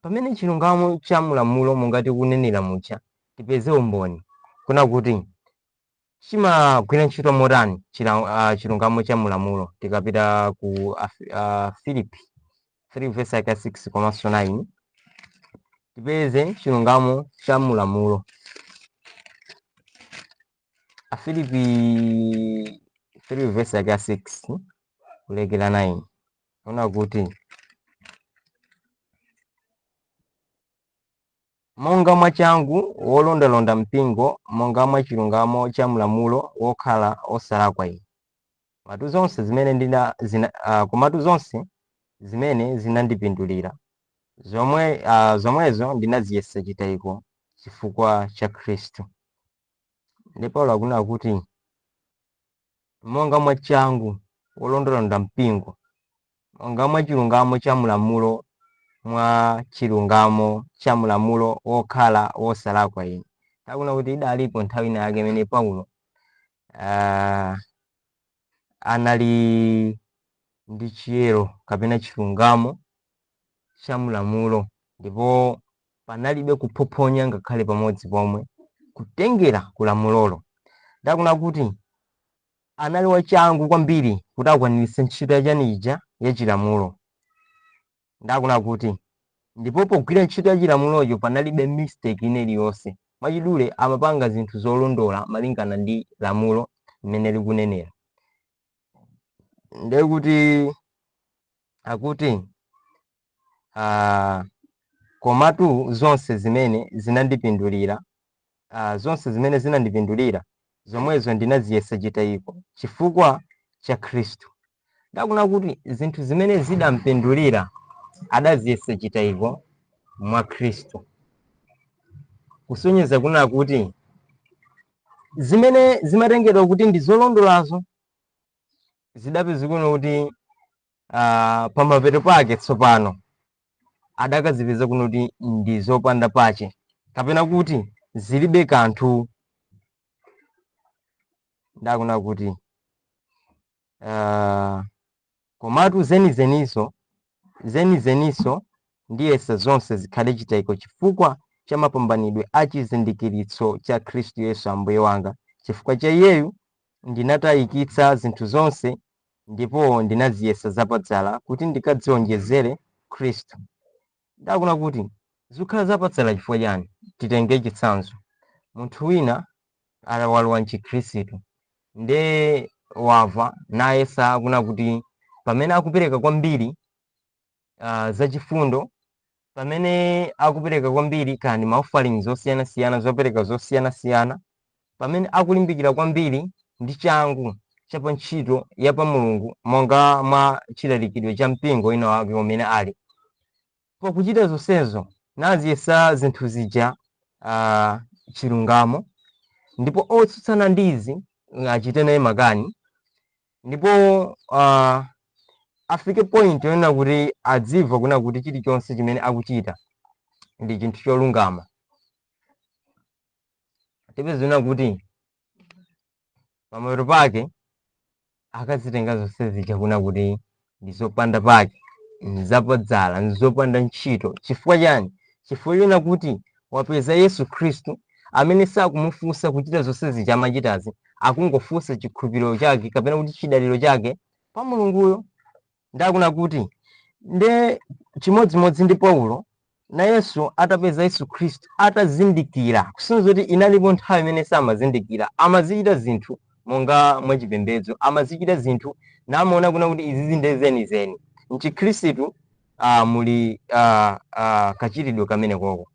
Pamene chilungamo cha mulamulo mungati kunenera mucha tipeze umboni kuna kuti chimagwira ntchito motani chilungamo cha mulamulo. Tikapita ku Filipi 3:6 komanso 9 tipeze chilungamo cha mulamulo. Filipi 3:6 kulekera 9 ona kuti monga mwachangu wolondalonda mpingo, monga mwa chilungamo cha mulamulo wokhala osalakwa ine. Komatu zonse zimene zinandipindulira zomwezo ndinaziyesa chitayiko chifukwa cha Khristu. Ndi Paulo akunena kuti monga mwachangu wolondalonda mpingo, monga mwa chilungamo cha mulamulo mwa chilungamo cha mulamulo wokhala wosalakwa ine. Takuna kuti idalipo nthawi ina yake imene Paulo anali ndi chiyero kapena chilungamo cha mulamulo, ndipo panalibe kuphophonya ngakhale pamodzi pomwe kutengera kulamulolo. Ndakuna kuti anali wachangu kwambiri kuti akwaniritse ntchito yachanija ya chilamulo. Ndakuna kuti ndipo pogwira ntchito ya chilamuloyo panalibe mistake ine iliyonse. Mwachidule amapanga zinthu zolondola malingana ndi lamulo limene likunenera. Ndiye kuti akuti komatu zonse zimene zinandipindulira zomwezo ndinaziyesa chitayiko chifukwa cha Khristu. Ndakuna kuti zinthu zimene zidampindulira adaziyesa chitayiko mwa Khristu, kusonyeza kuna kuti zimene zimatengedwa kuti ndi zolondolazo zidapeza kuno kuti pamapeto pake tsopano adakazipeza kuno kuti ndi zopanda pache kapena kuti zilibe kanthu. Ndakuna kuti komatu zenizeniso ndiyesa zonse zikhale chitayiko chifukwa cha mapambanidwe a chizindikiritso cha Khristu Yesu Ambuye wanga. Chifukwa cha iyeyu ndinatayikitsa zinthu zonse ndipo ndinaziyesa zapadzala kuti ndikadzionjezere Khristu. Ndakuna kuti zikhala zapadzala chifukwa chani? Titenge chitsanzo. Munthu wina walowa mchikhristu nde wava nayesa kuna kuti pamene akupereka kwambiri zachifundo, pamene akupereka kwambiri kandi maofferings zosiyanasiyana zopereka zosiyanasiyana, pamene akulimbikira kwambiri ndi changu chapa ntchito ya pa Mulungu monga mwa chilalikidwe cha mpingo ina wake umene ali, pakuchita zonsezo naziyesa zinthu zija chilungamo, ndipo otsutsana ndizi achite naye makani, ndipo afike point yonena kuti adziva kuna kuti chilichonse chimene akuchita ndi chinthu cholungama. Tipezana kuti pamapeto pake akazitenga zonse zija kuna kuti ndi zopanda pake, nzapadzala, nzopanda ntchito. Chifukwa chani? Chifukwa chona kuti wapeza Yesu Khristu amene sakumufunsa kuchita zonse zija amachitazi, akungofunsa chikhulupiriro chake kapena kuti chidaliro chake pa Mulunguyo. Ndakuna kuti nde chimodzimodzi ndi Paulo na Yesu atapeza Yesu Khristu atazindikira, kusonyeza kuti inalipo nthawi imene samazindikira, amazichita zinthu monga mwachipembedzo, amazichita zinthu namaona kuna kuti izi zenizeni. Mchikhristu muli kachiridwe kamene koko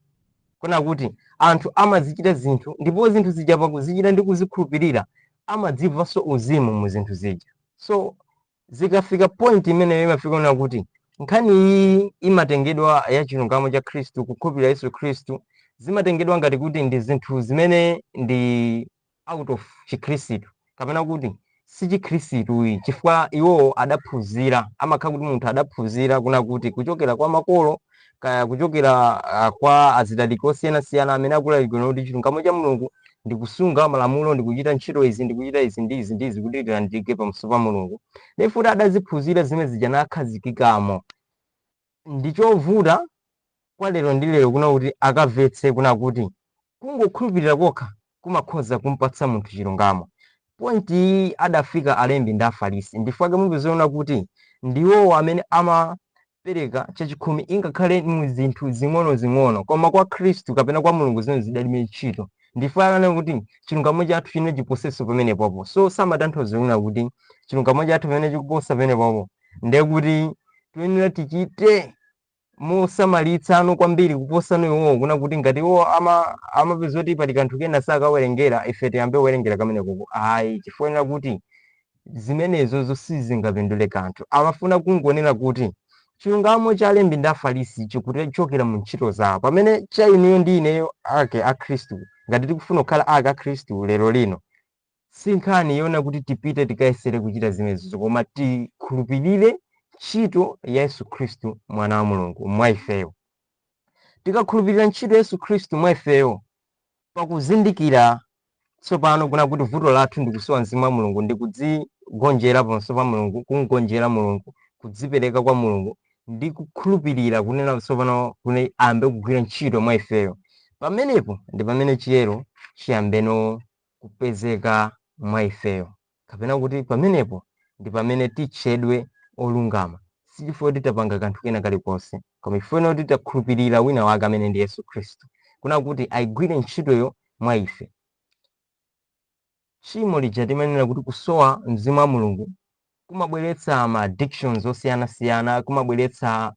kuna kuti anthu amazichita zinthu ndipo zinthu zija pakuzichita ndi kuzikhulupirira amadzivanso uzimu mu zinthu zija. So zikafika point imeneyo imafika kuna kuti nkhani iyi imatengedwa ya chilungamo cha Khristu, kukhulupirira Yesu Khristu, zimatengedwa ngati kuti ndi zinthu zimene ndi out of chikhristu kapena kuti si chikhristu, chifukwa iwo adaphunzira, amakhala kuti munthu adaphunzira kuna kuti kuchokera kwa makolo kaya kuchokera kwa azilaliki osiyanasiyana amene akulalikira kuti chilungamo cha Mulungu ndi kusunga malamulo, ndi kuchita ntchito izi, ndi kuchita izi ndi izi ndi izi kuti tilandike pamaso pa Mulungu. Ndipo adaziphunzira zimene zija nakhazikikamo. Ndichovuta kwa lero ndi lero kuna kuti akamvetse kuna kuti kungokhulupirira kokha kumakhoza kumpatsa munthu chilungamo. Point iyi adafika alembi ndi Afarisi, ndifake mupezona kuti ndiwo amene amapereka chachikhumi ingakhale mu zinthu zing'ono koma kwa Khristu kapena kwa Mulungu zimene zidalime ntchito. Ndifake kuti chilungamo chathu chine chiposeso pamene popo. So samatanthauza kuna kuti chilungamo chathu pamene chikuposa pamene popo ndiye kuti tiyenera tichite mosamalitsa kwambiri kuposa iwowo, kuna kuti ngati iwo amapeza kuti pali kanthu kena sakawerengera, ife tiyambe kuwerengera kamene koko. Ayi, chifukwa kuti zimenezo sizingapindule kanthu. Amafuna kungonena kuti chilungamo cha alembi ndi Afarisi chikuchokera mu ntchito zawo, pamene cha ineyo ndi ineyo ake a Khristu, ngati tikufuna kukhala ake a Khristu lero lino, si nkhani yona kuti tipite tikayesere kuchita zimenezo, koma tikhulupirire ntchito ya Yesu Khristu mwana wa Mulungu mwa ifeyo. Tikakhulupirira ntchito ya Yesu Khristu mwa ifeyo pakuzindikira tsopano kuna kuti vuto lathu ndi kusowa mzimu wa Mulungu, ndi kudzigonjera pamaso pa Mulungu, kumgonjera Mulungu, kudzipereka kwa Mulungu, ndi kukhulupirira kunena tsopano kuti ambe kugwira ntchito mwa ifeyo. Pamenepo ndi pamene chiyero chiyambeno kupezeka mwa ifeyo, kapena kuti pamenepo ndi pamene titchedwe olungama, sichifukwa kuti tapanga kanthu kena kalikonse, koma chifukwa kuti takhulupirira wina wake amene ndi Yesu Khristu, kuna kuti ayigwire ntchitoyo mwa ife. Tchimo lija timanena kuti kusowa mzimu wa Mulungu kumabweretsa ma addictions osiyanasiyana, kumabweretsa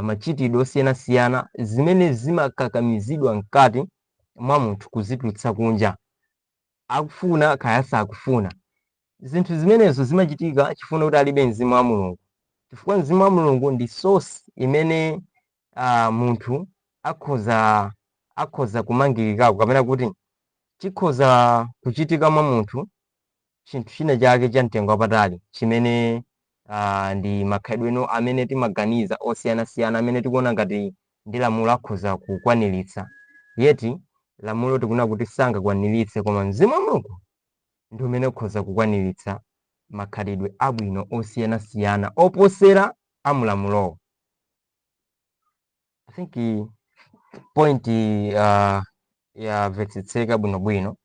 machitidwe osiyanasiyana zimene zimakakamizidwa mkati mwa munthu kuzitulutsa kunja, akufuna kaya sakufuna. Zinthu zimenezo zimachitika chifukwa kuti alibe mzimu wa Mulungu, chifukwa mzimu wa Mulungu ndi source imene munthu akhoza kumangirikako, kapena kuti chikhoza kuchitika mwa munthu chinthu china chake cha mtengo wapatali chimene ndi makhalidwe amene timaganiza osiyanasiyana, amene tikuona ngati ndi lamulo akhoza kukwaniritsa, yeti lamulo tikuna kuti sangakwaniritse, koma mzimu wa Mulungu ndi umene ukhoza kukwaniritsa makhalidwe abwino osiyanasiyana oposera amulamulowo. I think point yamvetsetseka bwinobwino.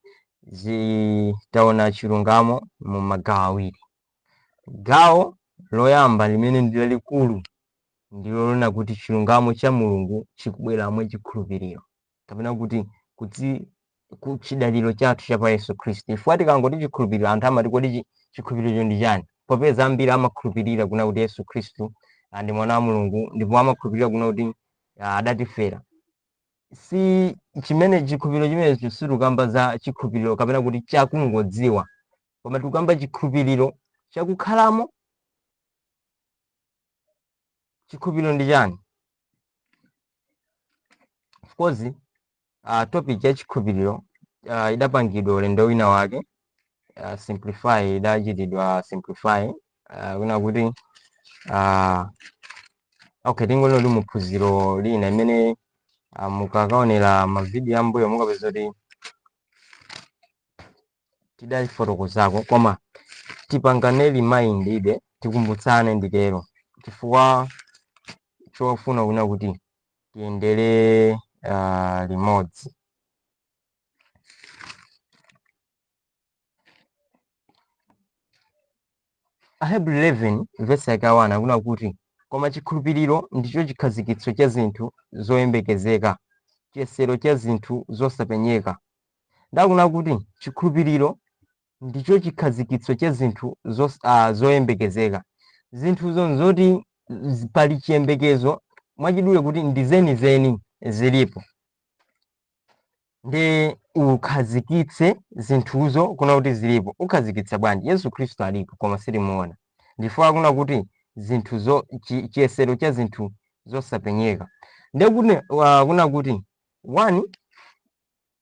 Taona chilungamo mu magawo awiri. Gawo loyamba limene ndi lalikulu ndilo lona kuti chilungamo cha Mulungu chikubwera mwa chikhulupiriro, kapena kuti kuchidaliro chathu cha pa Yesu Khristu. Ifwa tikangoti chikhulupiriro, anthu amati kodi chikhulupiriro ndi chani? Popeza ambiri amakhulupirira kuna kuti Yesu Khristu ndi mwana wa Mulungu, ndipo amakhulupirira kuna kuti adatifera. Si chimene chikhulupiriro chimenecho sitikamba za chikhulupiriro kapena kuti chakungodziwa, koma tikamba chikhulupiriro chakukhalamo. Chikhulupiriro ndi chani? Of course topic ya chikhulupiriro idapangidwa ulendo wina wake, simplify, idachitidwa simplify kuna kuti okay, tingolo ndi muphunziro lina imene mukakaonera mavidiyo ambuyo mukapeza kuti tidafotokozako, koma tipangane remind ide tikumbutsane nditero, chifukwa chofuna kuna kuti tiyendere limodzi. Ahebrew 11 verse yake 1 kuna kuti koma chikhulupiriro ndicho chikhazikitso cha zinthu zoyembekezeka, chiyesero cha zinthu zosapenyeka. Ndakuna kuti chikhulupiriro ndicho chikhazikitso cha zinthu zoyembekezeka. Zinthu zonzoti pali chiyembekezo mwachidule kuti ndi zenizeni zilipo, ndi ukhazikitse zinthuzo kuna kuti zilipo. Ukhazikitsa bwanji? Yesu Khristu alipo koma sitimuona, ndifuna kuna kuti zinthu chiyesero cha zinthu zosapenyeka. Ndekuti kuna kuti one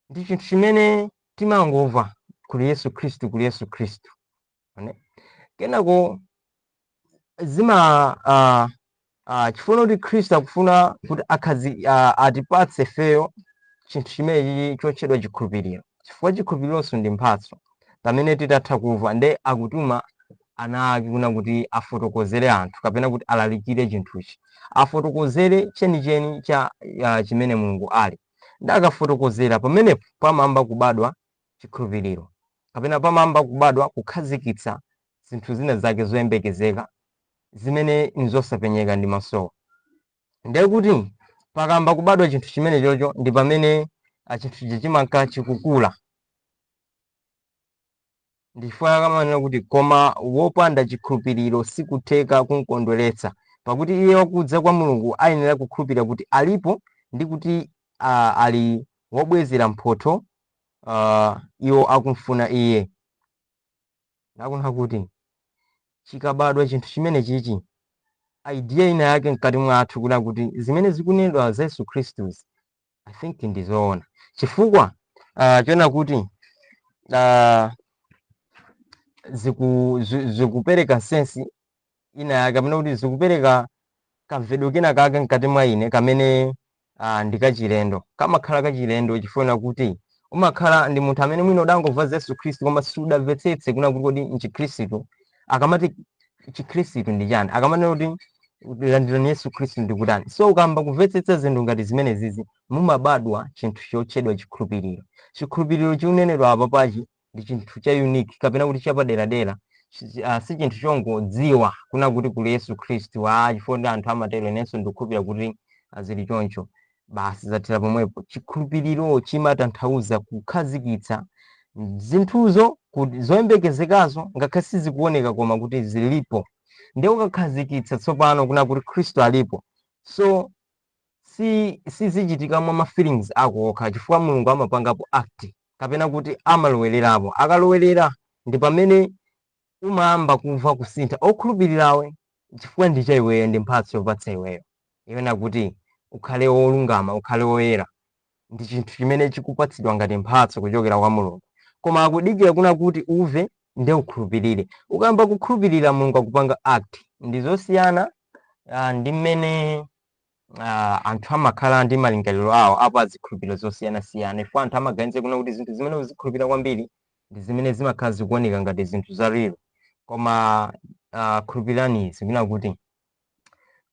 ndi chinthu chimene timangova kuli Yesu Khristu, kuli Yesu Khristu. Kenako zima chifuna kuti Khristu akufuna kuti atipatse feyo chinthu chimene chotchedwa chikhulupiriro, chifukwa chikhulupirironso ndi mphatso. Pamene titatha kuva nde akutuma ana ake kuna kuti afotokozere anthu, kapena kuti alalikire chinthuchi, afotokozere chenicheni cha chimene Mulungu ali. Ndakafotokozera pamenepo pamamba kubadwa chikhulupiriro, kapena pamamba kubadwa kukhazikitsa zinthu zina zake zoyembekezeka zimene nzosapenyeka ndi maso. Ndiye kuti pakamba kubadwa chinthu chimene chocho ndi pamene chinthu chimanka chikukula. Ndifuna kamanena kuti koma wopanda chikhulupiriro sikutheka kumkondweretsa, pakuti iye wakudza kwa Mulungu ayenera kukhulupirira kuti alipo ndi kuti ali wobwezera mphotho iwo akumfuna iye. Ndakuna kuti chikabadwa chinthu chimene chichi, idea ina yake mkati mwathu kuna kuti zimene zikunenedwa za Yesu Khristu I think ndizoona, chifukwa chona kuti zikupereka sensi ina yake kapena kuti zikupereka kamvedwe kena kake mkati mwa ine kamene ndikachilendo, kamakhala kachilendo chifuna kuti umakhala ndi munthu amene mwina udangomva za Yesu Khristu koma sudamvetsetse kuna kuti kodi mchikhristu akamati chikhristu ndi chani, akamati kuti landirani Yesu Khristu ndi kutani. So ukamba kumvetsetsa zinthu ngati zimene zizi mumabadwa chinthu chotchedwa chikhulupiriro. Chikhulupiriro chikunenedwa apa pachi ndi chinthu cha unique kapena kuti chapaderadera, si chinthu chongodziwa kuna kuti kuli Yesu Khristu chifukwa anthu amatero inenso ndikukhulupirira kuti zili choncho basi zathera pomwepo. Chikhulupiriro chimatanthauza kukhazikitsa zinthuzo kuti zoyembekezekazo ngakhale sizikuoneka koma kuti zilipo, ndi ukakhazikitsa tsopano kuna kuti Khristu alipo. So sizichitika mwa feelings ako okha, chifukwa Mulungu amapangapo act kapena kuti amalowererapo. Akalowerera ndi pamene umayamba kumva kusintha. Okhulupirirawe chifukwa ndi cha iweyo, ndi mphatso yopatsa iweyo iwena kuti ukhale wolungama, ukhale woyera, ndi chinthu chimene chikupatsidwa ngati mphatso kuchokera kwa Mulungu. Koma akudikira kuna kuti uve ndi ukhulupirire. Ukamba kukhulupirira Mulungu akupanga act. Ndi zosiyana ndi mmene anthu amakhala ndi malingaliro awo apo azikhulupiriro zosiyana-siyana. Ifo anthu amaganize kuna kuti zinthu zimene uzikhulupirira kwambiri ndi zimene zimakhala zikuoneka ngati zinthu za real. Koma khulupirirani izi kuna kuti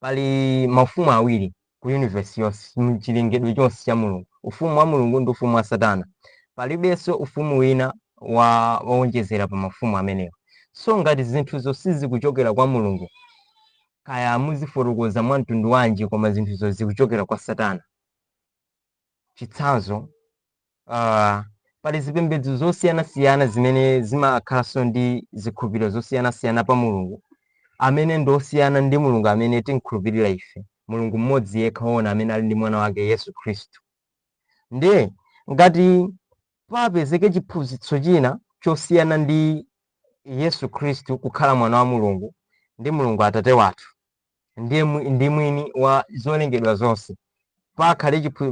pali mafumu awiri ku universe yonse, mchilengedwe chonse cha Mulungu. Ufumu wa Mulungu ndi ufumu wa Satana. Palibenso ufumu wina wowonjezera pa mafumu amenewo. So ngati zinthuzo sizikuchokera kwa Mulungu, kaya muzifotokoza mwa mtundu wanji, koma zinthuzo zikuchokera kwa Satana. Chitsanzo, pali zipembedzo zosiyana-siyana zimene zimakhalanso ndi zikhulupiriro zosiyana-siyana pa Mulungu amene ndosiyana ndi Mulungu amene tinkhulupirira ife, Mulungu mmodzi yekha wona amene ali ndi mwana wake Yesu Khristu. Ndiye ngati papezeke chiphunzitso china chosiyana ndi Yesu Khristu kukhala mwana wa Mulungu ndi Mulungu Atate wathu ndi mwini wa zolengedwa zonse,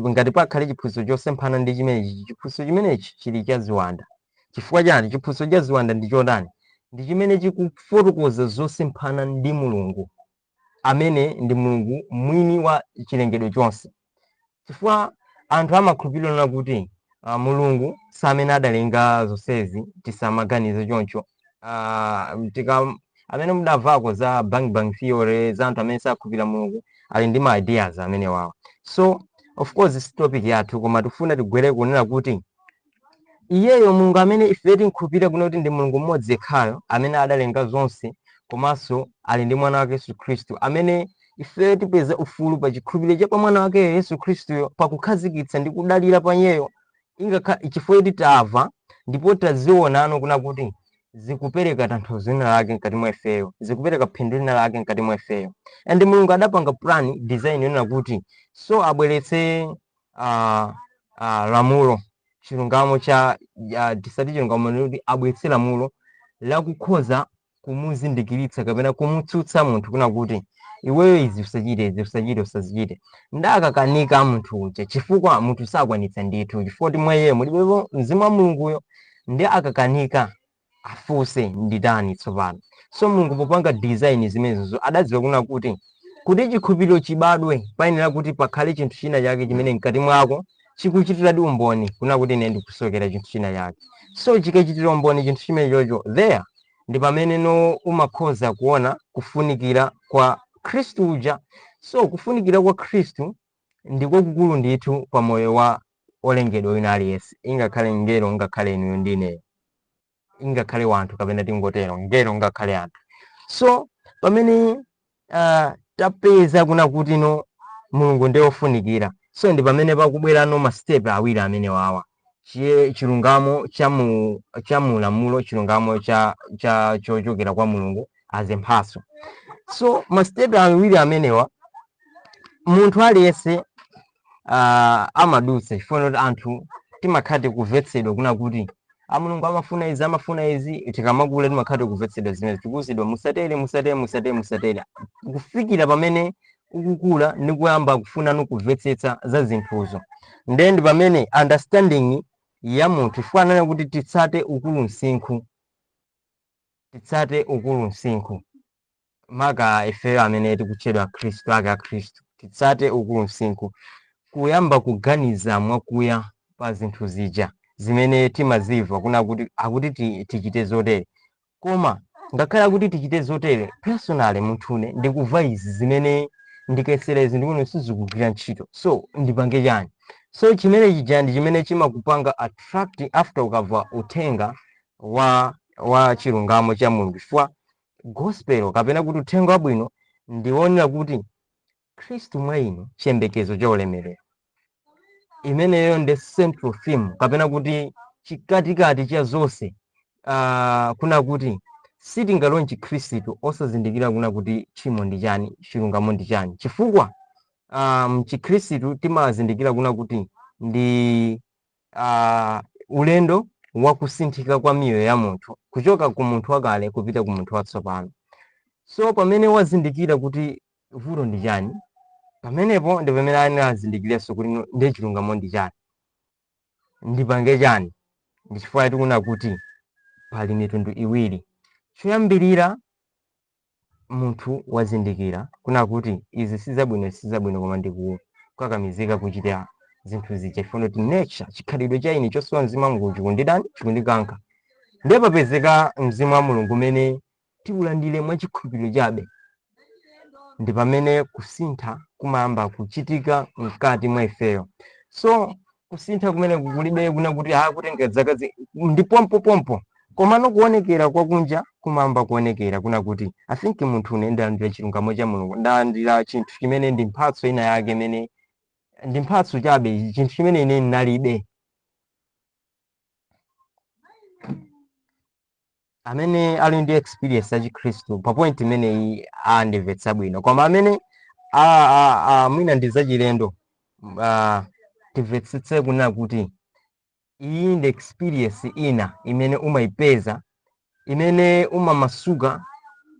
ngati pakhale chiphunzitso chosemphana ndi chimenechi, chiphunzitso chimenechi chili cha ziwanda. Chifukwa chani? Chiphunzitso cha ziwanda ndi chotani? Ndi chimene chikufotokoza zosemphana ndi Mulungu amene ndi Mulungu mwini wa chilengedwe chonse. Chifukwa anthu amakhulupirira kuti Mulungu samene adalenga zonsezi, tisamaganize choncho. Amene mudavako za bang theory za anthu amene sakhulupirira Mulungu ali ndi ma ideas amene wawo. So of course this topic yathu, koma tifuna tigwere kunena kuti iyeyo Mulungu amene ife tinkhulupirira kuti ndi Mulungu mmodzi yekhayo amene adalenga zonse, komanso ali ndi mwana wake Yesu Khristu amene ife tipeza ufulu pa chikhulupiriro cha pa mwana wake Yesu Khristuyo pakukhazikitsa ndi kudalira pa iyeyo, chifukwa tamva ndipo tazionano kuna kuti zikupereka tanthauzo lina lake mkati mwa ifeyo, zikupereka phindu lina lake mkati mwa ifeyo. And Mulungu adapanga plan design yona kuti so abweretse lamulo, chilungamo cha tisati chilungamo kuti abweretse lamulo lakukhoza kumuzindikiritsa kapena kumutsutsa munthu kuna kuti iweyo izi usachite. Ndakakanika munthu uja chifukwa munthu sakwanitsa ndithu, chifukwa timwe yeye mulibepo mzimu wa Mulunguyo, ndi akakanika afuse nditani tsopano. So Mulungu popanga design zimenezo adadziwa kuna kuti chikhulupiriro chibadwe payenera kuti pakhale chinthu china chake chimene mkati mwako chikuchitiradi umboni kuna kuti ine ndikusokera chinthu china chake. So chikachitira umboni chinthu chimene chocho, there ndi pamene no umakhoza kuona kufunikira kwa Khristu uja. So kufunikira kwa Khristu ndiko kukulu ndithu pa moyo wa olengedwa wina aliyense, ingakhale ngelo, ngakhale inuyo ndine, ingakhale wanthu kapena tingotero ngelo, ngakhale anthu. So pamene tapeza kuna kuti no Mulungu ndiye ofunikira, so ndi pamene pakubwera no ma step awiri amene wawa, chilungamo cha mulamulo, chilungamo chochokera kwa Mulungu as mphatso. So ma step awiri amenewa munthu aliyense amadutsa, chifukwa kuti anthu timakhati kumvetsedwa kuna kuti Mulungu amafuna izi, tikamakula timakhati kumvetsedwa zimene tikuzidwa musatere kufikira pamene ukukula ndi kuyamba kufuna nukumvetsetsa za zinthuzo. Ndi pamene understanding ya munthu ifanana kuti titsate ukulu msinkhu. maka ifeyo amene tikutchedwa khristu ake a khristu titsate ukulu msinkhu kuyamba kuganiza mwakuya pa zinthu zija zimene timazimva kuna kuti akuti tichite zotere. Koma ngakhale akuti tichite zotere, personally munthune ndikumva izi zimene ndikesera izi ndikuno sizikugwira ntchito, so ndipange chani? So chimene chija ndi chimene chimakupanga attract after ukamva uthenga wa chilungamo cha Mulungu, chifukwa gospel kapena kuti uthenga wabwino ndiwonera kuti khristu mwa inu chiyembekezo cha ulemerero. Imeneyo ndi central theme kapena kuti chikatikati cha zonse. Kuna kuti sitingalowe mchikhristu osazindikira kuna kuti tchimo ndi chani, chilungamo ndi chani, chifukwa mchikhristu timazindikira kuna kuti ndi ulendo wakusinthika kwa miyoyo ya munthu kuchoka ku munthu wakale kupita ku munthu watsopano. So pamene wazindikira kuti vuto ndi chani, pamenepo ndi pamene anazindikiranso kuti ndi chilungamo ndi chani, ndipange chani. Ndi chifukwa tikuna kuti pali mitundu iwiri. Choyambirira munthu wazindikira kuna kuti izi sizabwino koma ndikukakamizika kuchita zinthu zija chifukwa kuti nature chikhalidwe cha ine chosowa mzimu wa Mulungu chikundidani chikundikanka. Ndiye papezeka mzimu wa Mulungu umene tiulandire mwachikhulupiriro chabe, ndi pamene kusintha kumayamba kuchitika mkati mwa ifeyo. So kusintha kumene kulibe kuna kuti kutenga zaka ndi pompo, koma nokuonekera kwakunja kumayamba kuonekera kuna kuti I think munthu une ndalandira chilungamo cha Mulungu, ndalandira chinthu chimene ndi mphatso ina yake imene ndi mphatso chabe, chinthu chimene ine ndinalibe. Amene ali ndi experience ya chikhristu pa point imene andimvetsa bwino, koma amene mwina ndi zachilendo timvetsetse kuna kuti iyi ndi experience ina imene umayipeza, imene umamasuka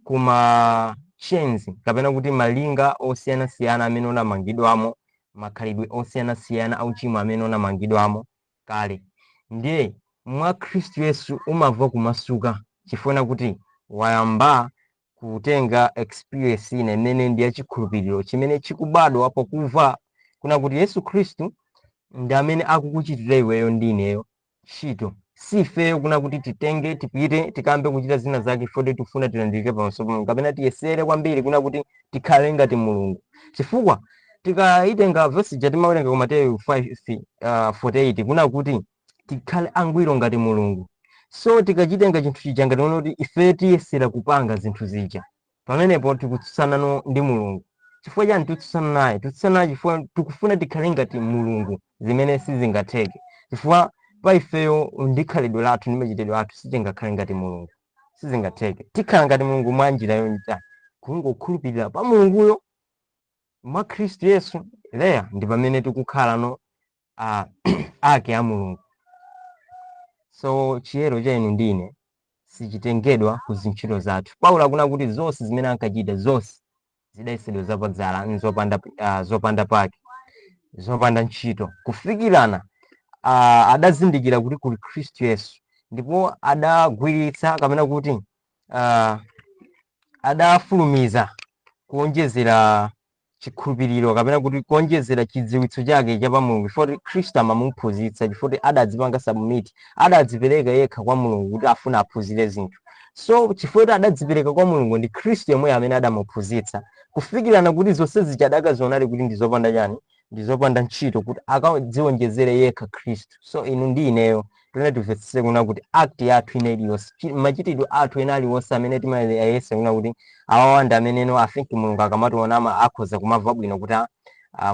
kuma chains kapena kuti malinga osiyanasiyana amene unamangidwamo, makhalidwe osiyanasiyana auchimo amene unamangidwamo kale. Ndiye mwa Khristu Yesu umava kumasuka chifuna kuti wayamba kutenga experience ina imene ndi yachikhulupiriro chimene chikubadwa apo kuva kuna kuti Yesu Khristu ndi amene akukuchitira iweyo ndi ineyo ntchito. Si ifeyo kuna kuti titenge tipite tikambe kuchita zina zake fode tifuna tilandike pamaso pa Mulungu kapena tiyesere kwambiri kuna kuti tikhale ngati Mulungu, chifukwa tikaitenga verse ja timawerenga ku Mateyu 5:48 kuna kuti tikhale angwiro ngati Mulungu. So tikachitenga chinthu chija ngati kuti ife tiyesera kupanga zinthu zija, pamenepo tikutsutsana ndi Mulungu. Chifukwa chani tikutsutsana naye? Tikutsutsana chifukwa tikufuna tikhale ngati Mulungu, zimene sizingatheke. Chifukwa pa ifeyo ndi khalidwe lathu ndi machitidwe athu sitingakhale ngati Mulungu, sizingatheke. Tikhala ngati Mulungu mwa njira yonita kungokhulupirira pa Mulunguyo mwa Khristu Yesu, leya ndi pamene tikukhala ake a Mulungu. So chiyero cha inu ndine sichitengedwa ku zintchito zathu. Paulo akuna kuti zonse zimene ankachita zonse zidayesedwa zapadzala zopanda pake, zopanda ntchito, kufikirana adazindikira kuti kuli Khristu Yesu, ndipo adagwiritsa kapena kuti adafulumiza kuonjezera chikhulupiriro kapena kuti kuonjezera chidziwitso chake cha pa Mulungu, chifukwa Khristu amamuphunzitsa, chifukwa adadzipanga submit, adadzipereka yekha kwa Mulungu kuti afuna aphunzire zinthu. So chifukwa adadzipereka kwa Mulungu ndi Khristu yemwe amene adamuphunzitsa, kufikirana kuti zonse zichadaka zonali kuti ndizopanda chani, ndizopanda ntchito, kuti akadziwonjezere yekha Khristu. So inu ndi ineyo tone timvetsetse kuna kuti act yathu ine iliyonse, machitidwe athu ena aliwonse amene timayesa kuna kuti awawanda ameneno I think Mulungu akamationa akhoza kumava bwino kuti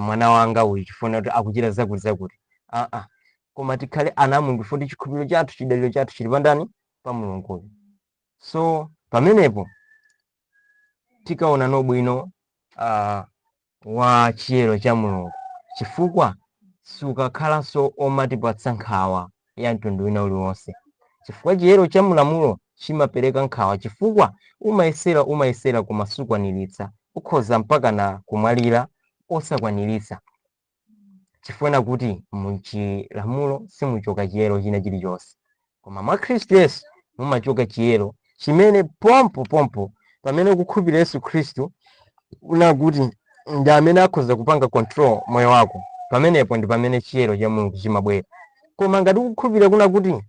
mwana wanga uyu chifuna kuti akuchita zakuti. Koma tikhale ana Mulungu chifukwa chikhulupiriro chathu, chidaliro chathu chili pandani? Pa Mulunguyo. So pamenepo tikaona nobwino wa chiyero cha Mulungu, chifukwa sukakhalanso omatipatsa nkhawa ya mtundu wina uliwonse, chifukwa chiyero cha Mulamulo chimapereka nkhawa, chifukwa umayesera kumasukwaniritsa, ukhoza mpaka na kumwalira osakwaniritsa, chifukwa kuti muchilamulo simuchoka chiyero china chilichonse, koma mwa Khristu Yesu mumachoka chiyero chimene pompo pamene ukukhulupirira Yesu Khristu una kuti ndi amene akhoza kupanga control moyo wako, pamenepo ndi pamene chiyero cha Mulungu chimabwera. Koma ngati ukukhulupirira kuna kuti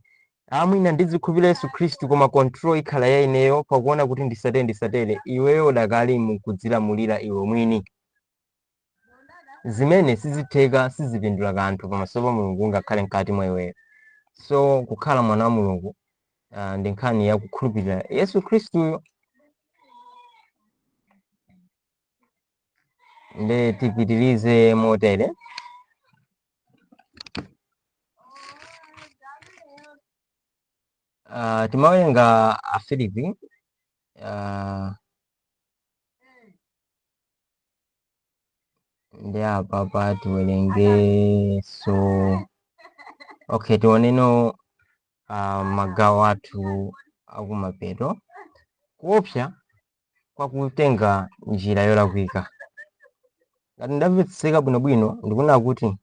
mwina ndizikhulupirira Yesu Khristu koma control ikhala ya ineyo pakuona kuti ndisatere, iweyo dakali mukudzilamulira iwe mwini. Zimene sizitheka, sizipindula kanthu pamaso pa Mulungu ngakhale mkati mwa iweyo. So kukhala mwana wa Mulungu ndi nkhani ya kukhulupirira Yesu Khristuyo. Nde tipitirize motere. Timawerenga Afilipi ndi apa tiwerenge okay, tioneno magawo athu akumapeto. Kuopsa kwa kutenga njira yolakwika. Ngati ndamvetseka bwinobwino ndikuna kuti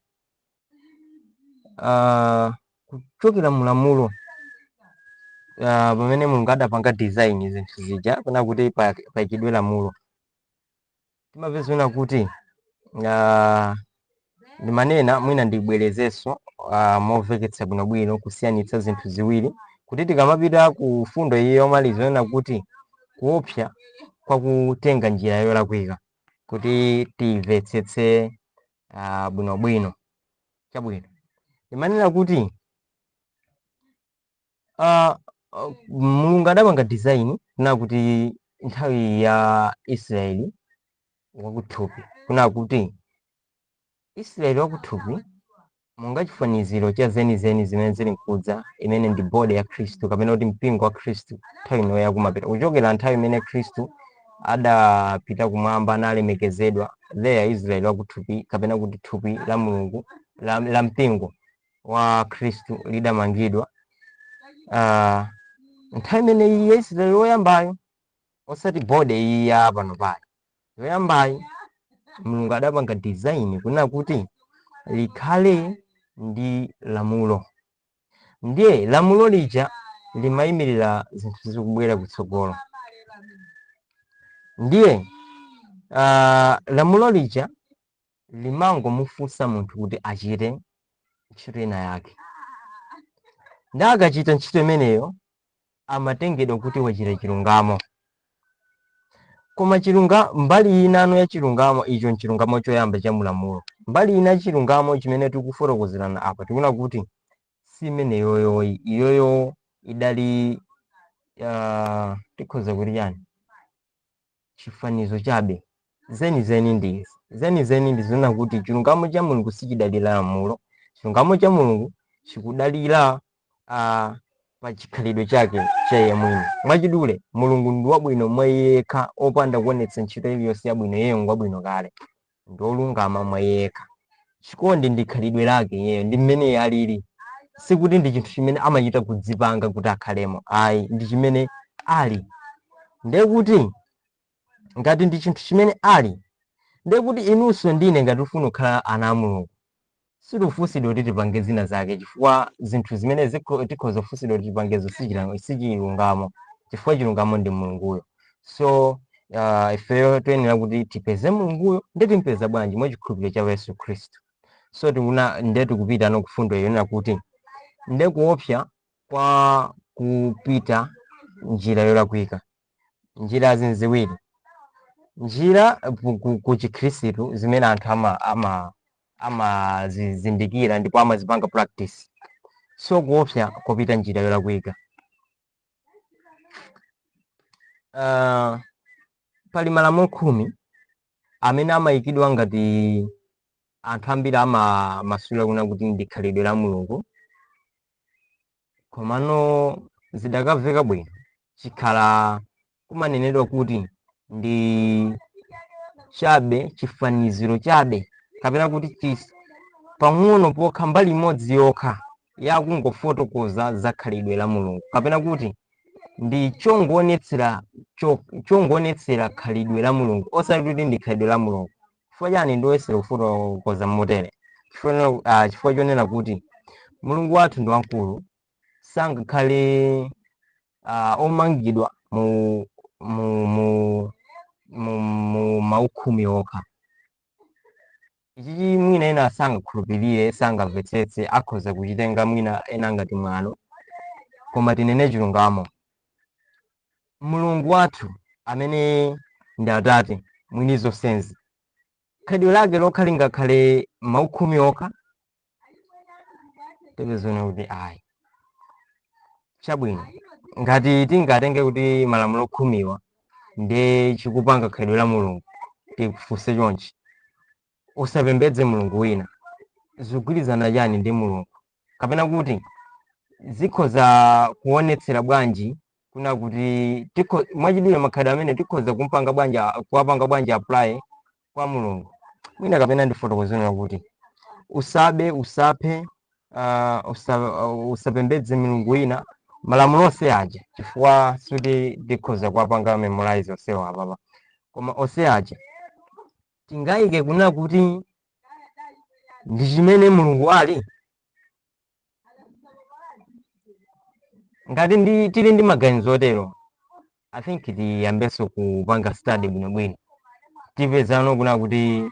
kuchokera mulamulo pamene Mulungu adapanga design zinthu zija kuna kuti payikidwe lamulo, timapezana kuti ndimanena mwina ndibwerezenso moveketsa bwinobwino kusiyanitsa zinthu ziwiri, kuti tikamapita ku fundo iyi yomaliza yona kuti kuopsa kwa kutenga njira yolakwika, kuti timvetsetse bwinobwino. Chabwino ndimanena kuti Mulungu adapanga design kuna kuti nthawi ya Israeli wakuthupi, kuna kuti Israeli wakuthupi monga chifaniziro cha zenizeni zimene zili nkudza, imene ndi body ya Khristu kapena kuti mpingo wa Khristu nthawi ino yakumapeto, kuchokera nthawi imene Khristu adapita kumwamba nalemekezedwa, there Israeli wakuthupi kapena kuti thupi la Mulungu la mpingo wa Khristu lidamangidwa. Nthawi imene iyi ya Israeli yoyambayo, osati body iyi ya pano pali yoyambayo, Mulungu adapanga design kuna kuti likhale ndi lamulo. Ndiye lamulo lija limayimirira zinthu zikubwera kutsogolo. Ndiye lamulo lija limangomufunsa munthu kuti achite ntchito ina yake. Ndi akachita ntchito imeneyo amatengedwa kuti wachita chilungamo. Koma mbali inano ya chilungamo, icho nchilungamo choyamba cha mulamulo. Mbali ina chilungamo chimene tikufotokozerana apa tikuna kuti si imeneyo iyoyo idali tikhoza kuti yani chifanizo chabe. Zenizeni ndi zina kuti chilungamo cha Mulungu sichidalira lamulo. Chilungamo cha Mulungu chikudalira pa chikhalidwe chake cha iye mwini. Mwachidule Mulungu ndi wabwino mwa yekha, opanda kuonetsa ntchito iliyonse yabwino, iyeyo ngwabwino kale, ndi olungama mwa yekha. Chikondi ndi khalidwe lake iyeyo, ndi mmene alili. Sikuti ndi chinthu chimene amachita kudzipanga kuti akhalemo, ayi, ndi chimene ali. Ndiye kuti ngati ndi chinthu chimene ali, ndiye kuti inunso ndine ngati ufuna kukhala ana a Mulungu, sitifusidwa kuti tipange zina zake, chifukwa zinthu zimene tikhoza kufusidwa kuti tipangezo sichilungamo, chifukwa chilungamo ndi Mulunguyo. So ifeyo toyenera kuti tipeze Mulunguyo. Ndi timpeza bwanji? Mwa chikhulupiriro cha Yesu Khristu. So ndiye tikupita no kufundo yonena kuti ndiye kuopsa kwa kupita njira yolakwika. Njira ziwiri, njira ku Chikhristu zimene anthu amazizindikira ndipo amazipanga practice. So kuopsa kupita njira yolakwika. Pali malamulo 10 amene amayikidwa ngati anthu ambiri amamasula kuna kuti ndi khalidwe la Mulungu, komano zidakamveka bwino chikhala kumanenedwa kuti ndi chabe chifaniziro chabe, kapena kuti pang'ono pokha mbali imodzi yokha yakungofotokoza za khalidwe la Mulungu, kapena kuti ndi chongoonetsera khalidwe la Mulungu, osati kuti ndi khalidwe la Mulungu. Chifukwa chani ndiwesera kufotokoza motere? Chifukwa chonena kuti Mulungu wathu ndi wankulu, sangakhale omangidwa mu mu maukhumi okha. Ichi mwina ena sangakhulupirire sangamvetsetse akhoza kuchitenga mwina ena ngati mwano, koma tinene chilungamo. Mulungu wathu amene ndi Atate mwini zonse, khalidwe lake lokha lingakhale maukhumi okha, tipezona kuti ayi chabwino. Ngati tingatenge kuti malamulo khumiwa ndi chikupanga khalidwe la Mulungu, tikufunse chonchi, usapembedze mulungu wina, zigwirizana chani ndi Mulungu? Kapena kuti zikhoza kuonetsera bwanji kuna kuti mwachidule makhalidwe amene tikhoza kuwapanga bwanji apply kwa Mulungu? Mwina kapena ndifotokozera kuti usabe, usaphe, usapembedze mulungu wina, malamulo onse aja, chifukwa suti tikhoza kuwapanga memorize onsewa apapa, koma onse aja tingayike kuna kuti ndi chimene Mulungu ali. Ngati tili ndi maganizo otero, I think tiyambenso kupanga study bwinobwino, tipezano kuna kuti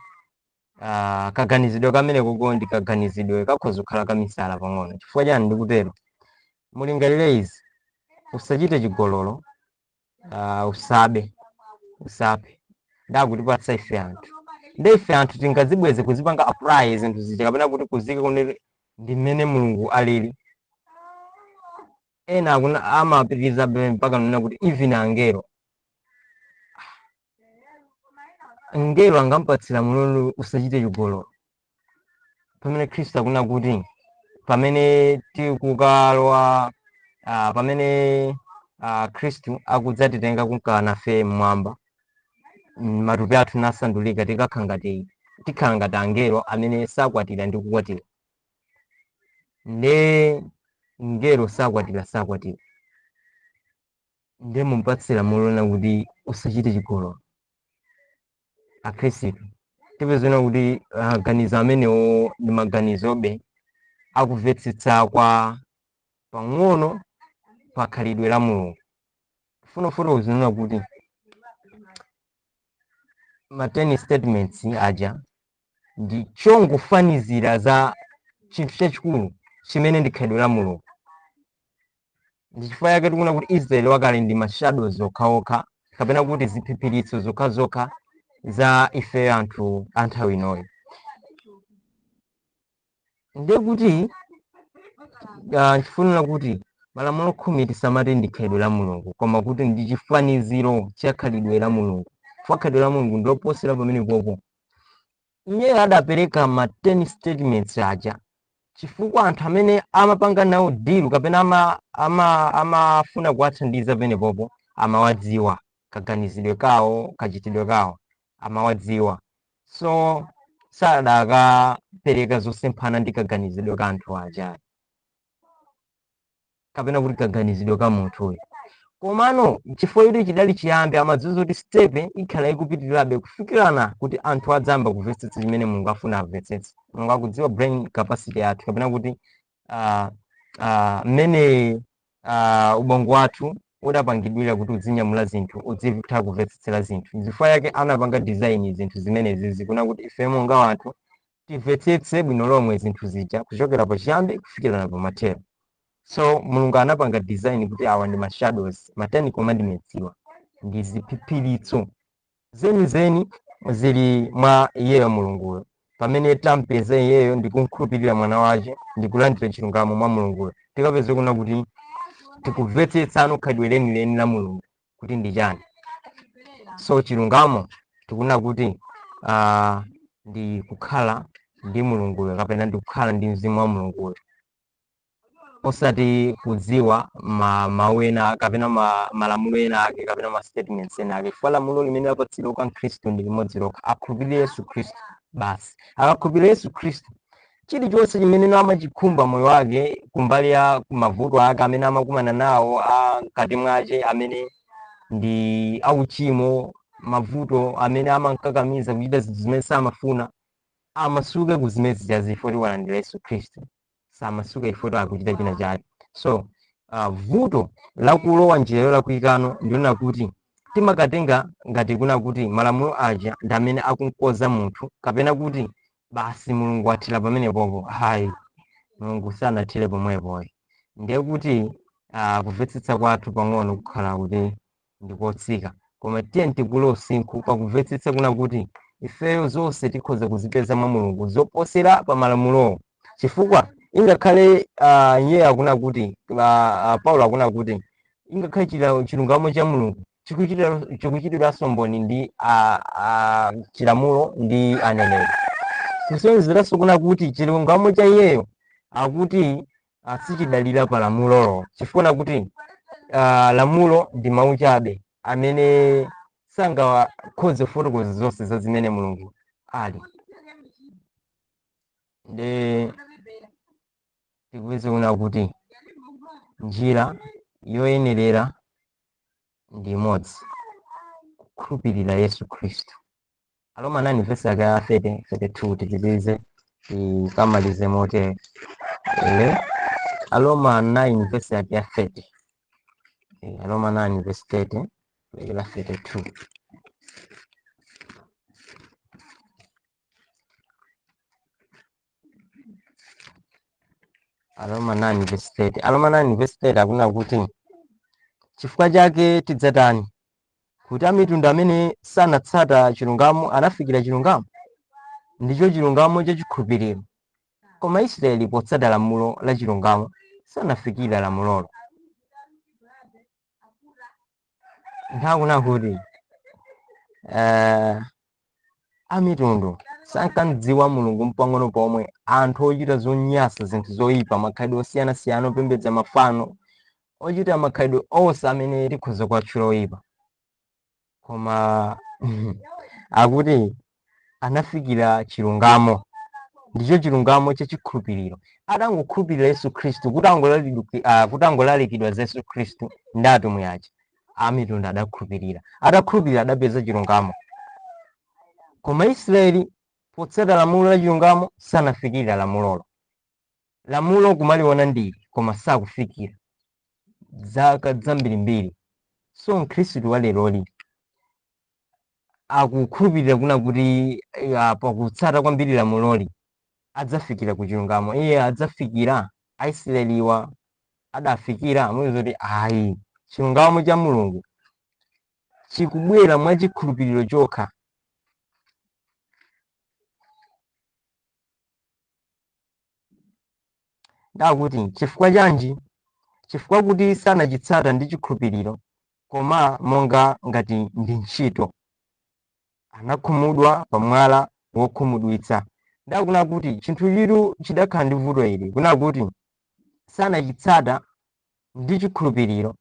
kaganizidwe kamene kuko ndi kaganizidwe kakhoza kukhala kamisala pang'ono. Chifukwa chani ndikutero? Mulingalire izi, usachite chigololo, usabe, usaphe, ndakutipatsa ife anthu. Ndi ife anthu tingazibweze kuzipanga apply zinthu zija, kapena kuti kuzika kuti ndi mmene Mulungu alili. Ena amapitiriza mpaka nuna kuti even angelo angampatsira mulungu usachite chigololo, pamene Khristu akuna kuti pamene tikukalwa pamene Khristu akudzatitenga kukhala nafe mmwamba, matupi athu nasandulika tikhala ngati angelo amene sakwatira ndi kukwatira. Nde ngelo sakwatira nde mumpatsira mulona kuti usachite chigololo. Akhristu tipezana kuti maganizo amenewo ndi maganizobe akumvetsetsa kwa pang'ono pa khalidwe la Mulungu. Funofuno uzinena kuti ma 10 statements aja ndi chongofanizira za chinthu chachikulu chimene ndi khalidwe la Mulungu. Ndi chifukwa yake tikuna kuti Israeli wakale ndi mashadows okhaokha, kapena kuti ziphiphiritso zokhazokha za ife anthu anthawi inoyo. Ndiye kuti chifunira kuti malamulo khumi tisamati ndi khalidwe la Mulungu, koma kuti ndi chifaniziro cha khalidwe la Mulungu. Chifukwa khalidwe la Mulungu ndiloposera pamene popo. Iye adapereka ma 10 statements aja chifukwa anthu amene amapanga nawo deal kapena amafuna kuwathandiza pene popo amawadziwa kaganizidwe kawo, kachitidwe kawo amawadziwa. So sadakapereka zosemphana ndi kaganizidwe ka anthu aja, kapena kuti kaganizidwe ka munthuyo. Komano chifukwa kuti chidali chiyambi, amadziwa kuti stepe ikhala ikupitirirabe kufikirana kuti anthu adzamba kumvetsetsa chimene Mulungu afuna amvetsetse. Mulungu akudziwa brain capacity yathu, kapena kuti mmene ubongo wathu udapangidwira kuti udzinyamula zinthu, udzitha kumvetsetsera zinthu. Chifukwa yake anapanga design zinthu zimenezi kuna kuti ife monga wanthu timvetsetse bwino lomwe zinthu zija kuchokera pachiyambi kufikirana pamathero. So Mulungu anapanga design kuti awa ndi ma shadows, ma 10 commandments iwa ndi ziphiphiritso zenizeni zili mwa iyeyo Mulunguyo. Pamene tampeza iyeyo ndi kumkhulupirira mwana wace, ndi kulandira chilungamo mwa Mulunguyo, tikapeza kuna kuti tikumvetsetsano khalidwe lenileni la Mulungu kuti ndi chani. So chilungamo tikuna kuti ndi kukhala ndi Mulunguyo, kapena ndi kukhala ndi mzimu wa Mulunguyo, osati kudziwa mawu ena kapena malamulo ena ake kapena ma statements ena ake. Chifukwa lamulo limene lapatsidwa kwa Khristu ndi limodzi lokha, akhulupirire Yesu Khristu basi. Akakhulupirira Yesu Khristu, chilichonse chimene amachikhumba moyo wake kumbali ya mavuto ake amene amakumana nawo mkati mwace, amene ndi auchimo, mavuto amene amankakamiza kuchita zinthu zimene samafuna, amasuke kuzimezi zazifoti walandira Yesu Khristu, samasuka ifoti akuchita china chake. So vuto lakulowa njira lakuyikano ndilona kuti timakatenga ngati kuna kuti malamulo aja ndi amene akunkoza munthu kapena kuti basi mulungu athira pamenepopo. Hayi, mulungu sanathire pomwepo. Ndiye kuti kumvetsetsa kwathu pang'ono kukhala kuti ndikotsika, koma tiye tikule usinkhu pakumvetsetsa kuna kuti ifeyo zonse tikhoza kuzipeza mwa mulungu zoposera pa malamulowo, chifukwa ingakhale iye akuna kuti Paulo akuna kuti ingakhale chilungamo cha mulungu chikuchitiranso mboni ndi chilamulo ndi aneneri. Kusonyezeraso kuna kuti chilungamo cha iyeyo akuti sichidalira pa lamulolo, chifukwa kuti lamulo ndi mawu chabe amene sangakhoze kufotokoza zonse za zimene mulungu ali. Nde tikupeza kuna kuti njira yoyenerera ndi imodzi, kukhulupirira Yesu Khristu. Aroma 9 verse yake ya 32 tipitirize tikamalize motere. Aroma 9 verse yake ya 30. Aroma 9 verse 30 ila 32. Aroma 9 verse 30. Aroma 9 verse 30 akuna kuti chifukwa chake tidzatani kuti amitundu amene sanatsata chilungamo anafikira chilungamo, ndicho chilungamo cha chikhulupiriro, koma Israeli potsata lamulo la chilungamo sanafikira lamulolo. Ndakuna kuti amitundu sankamdziwa mulungu mpang'ono pomwe, anthu ochita zonyansa, zinthu zoyipa, makhalidwe osiyanasiyana, opembedza mafano, ochita makhalidwe onse amene tikhoza kuwatchula oyipa, koma akuti anafikira chilungamo, ndicho chilungamo cha chikhulupiriro. Atangokhulupirira Yesu Khristu, kuti angolalikidwa za Yesu Khristu ndi atumwi aja, amitundu adakhulupirira, adakhulupirira adapeza chilungamo. Koma Israeli potsata lamulo la chilungamo sanafikira lamulolo. Lamulo kumaliona ndili koma sakufikira zaka zambirimbiri. So Mkhristu wa leroli akukhulupirira kuna kuti pakutsata kwambiri lamuloli adzafikira ku chilungamo. Iye adzafikira, Aisraeliwa adafikira mwezi ayi chilungamo cha mulungu chikubwera mwa chikhulupiriro chokha. Ndakuti chifukwa chanji? Chifukwa kuti sanachitsata ndi chikhulupiriro, koma monga ngati ndi ntchito, anakhumudwa pa mwala wokhumudwitsa. Ndakuna kuti chinthu chitu chidakhala ndi vuto ili, kuna kuti sanachitsata ndi chikhulupiriro,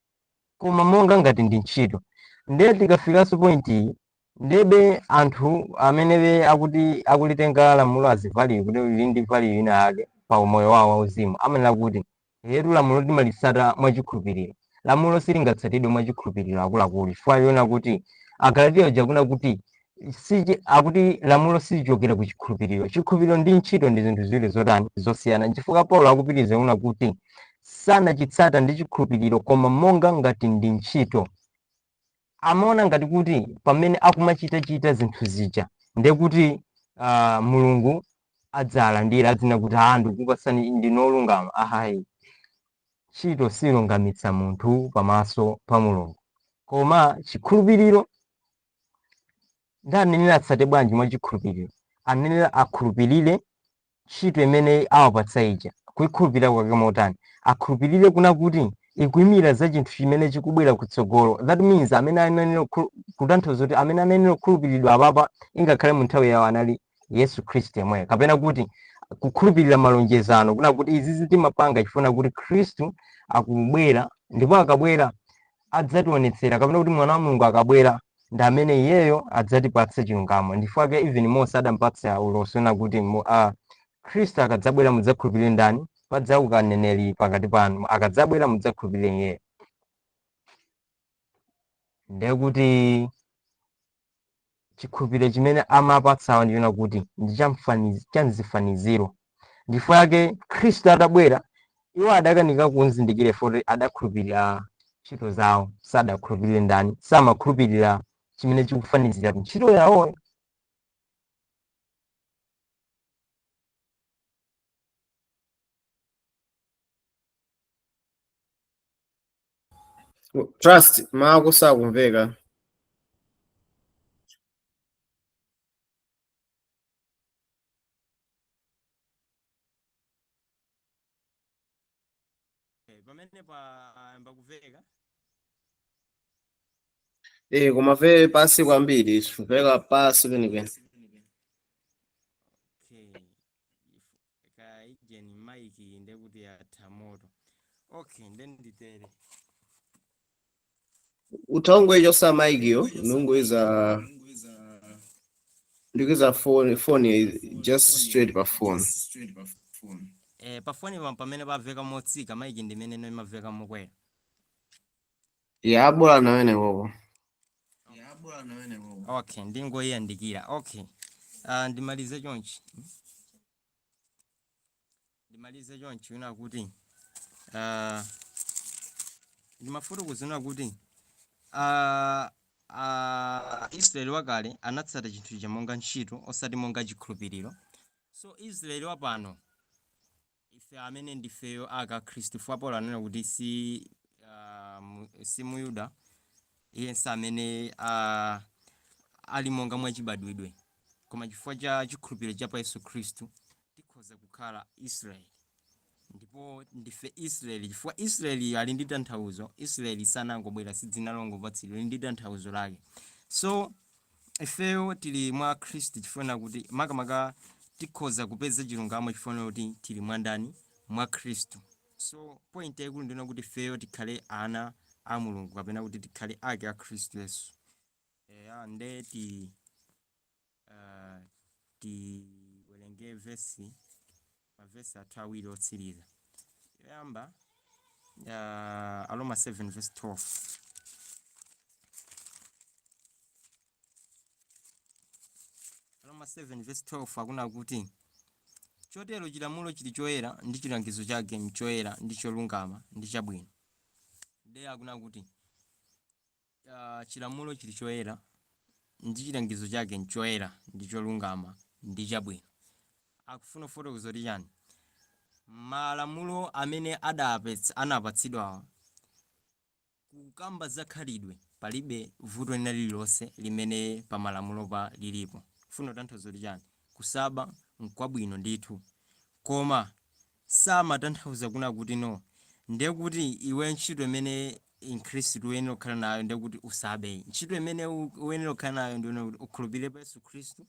koma monga ngati ndi ntchito. Ndiye tikafikanso pointi ndebe anthu amene akuti akulitenga lamulo azivaliwe kuti lili ndi value ina yake pa umoyo wawo wauzimu, amanena kuti yetu lamulo timalitsata mwa chikhulupiriro. Lamulo silingatsatidwe mwa chikhulupiriro akuluakulu, chifukwa yona kuti Agalatiya uja kuna kuti akuti lamulo silichokera ku chikhulupiriro. Chikhulupiriro ndi ntchito ndi zinthu ziwiri zotani zosiyana. Chifukwa Paulo akupitiriza una kuti sanachitsata ndi chikhulupiriro, koma monga ngati ndi ntchito. Amaona ngati kuti pamene akumachita zinthu zija ndiye kuti mulungu adzalandira, adzina kuti ndikupasani ndinolungama. Ahayi, ntchito silungamitsa munthu pamaso pa mulungu, koma chikhulupiriro. Ndanenera atsate bwanji mwa chikhulupiriro? Anenera akhulupirire ntchito imene awapatsa ija, kuyikhulupirira kwake motani? Akhulupirire kuna kuti ikuyimira za chinthu chimene chikubwera kutsogolo. That means amene anenera kutanthauza kuti amene anenera kukhulupiridwa apapa ingakhale mu nthawi yawo anali Yesu Khristu yemweyo, kapena kuti kukhulupirira malonjezano, kuna kuti izi timapanga chifuna kuti Khristu akubwera, ndipo akabwera adzationetsera, kapena kuti mwana wa Mulungu akabwera ndi amene iyeyo adzatipatsa chilungamo. Ndifake even Mose adampatsa ulosi na kuti Khristu akadzabwera mudzakhulupirire ndani, padzauka mneneri pakati panu, akadzabwera mudzakhulupirire iye. Ndiye kuti chikhulupiriro chimene amapatsawa ndiona kuti ndi chamzifaniziro. Ndifake Khristu atabwera iwo adakanika kunzindikire foti adakhulupirira ntchito zawo, sadakhulupirire ndani, samakhulupirira chimene chikufanizira ntchito yawo. Trust maako sakumveka. Pamene payamba kuveka Kumave pasi kwambiri, kumveka pasi penipeni. kaijeni maiki ndekuti yatha moto. Then nditere Uthaungwe chosa maikiyo nungoiza ndikuiza phone just straight pa phone. pafoni pamene paveka motsika maiki ndimene no imaveka mokwera. Abola nawene koko. Ndingoyiyandikira. Ndimalize chonchi una kuti ndimafotokozera kuti Israeli wakale anatsata chinthu chamonga ntchito osati monga chikhulupiriro. So Israeli wapano ife amene ndifeyo aka Khristu fwa Paulo anena kuti si muyuda yense amene ali monga mwachibadwidwe, koma chifukwa cha chikhulupiriro cha pa Yesu Khristu tikhoza kukhala Israeli. Ndipo ndife Israeli chifukwa Israeli ali ndi tanthauzo. Israeli sanangobwera si dzina longopatsidwa, ali ndi tanthauzo lake. So ifeyo tili mwa Khristu chifukwa kuti makamaka tikhoza kupeza chilungamo chifukwa kuti tili mwandani mwa Khristu. So point yaikulu ndina kuti ifeyo tikhale ana a Mulungu kapena kuti tikhale ake a Khristu Yesu. Nde tiwerenge mavesi athu awiri otsiriza. Yoyamba Aroma 7:12. Aroma 7:12 akuna kuti chotero chilamulo chili choyera ndi chilangizo chake nchoyera ndi cholungama ndi chabwino. Nde akuna kuti chilamulo chili choyera ndi chilangizo chake nchoyera ndi cholungama ndi chabwino. Akufuna fotokoza kuti chani? Malamulo amene anapatsidwa kukamba zakhalidwe palibe vuto lina lililonse limene pa malamulo pa lilipo. Funa tanthauzo kuti chani? Kusaba nkwabwino ndithu, koma samatanthauza kuna kuti no ndiye kuti iwe ntchito imene Khristu uyenera kukhala nayo ndiye kuti usabe. Ntchito imene uyenera kukhala nayo ndiye kuti ukhulupirire pa Yesu Khristu.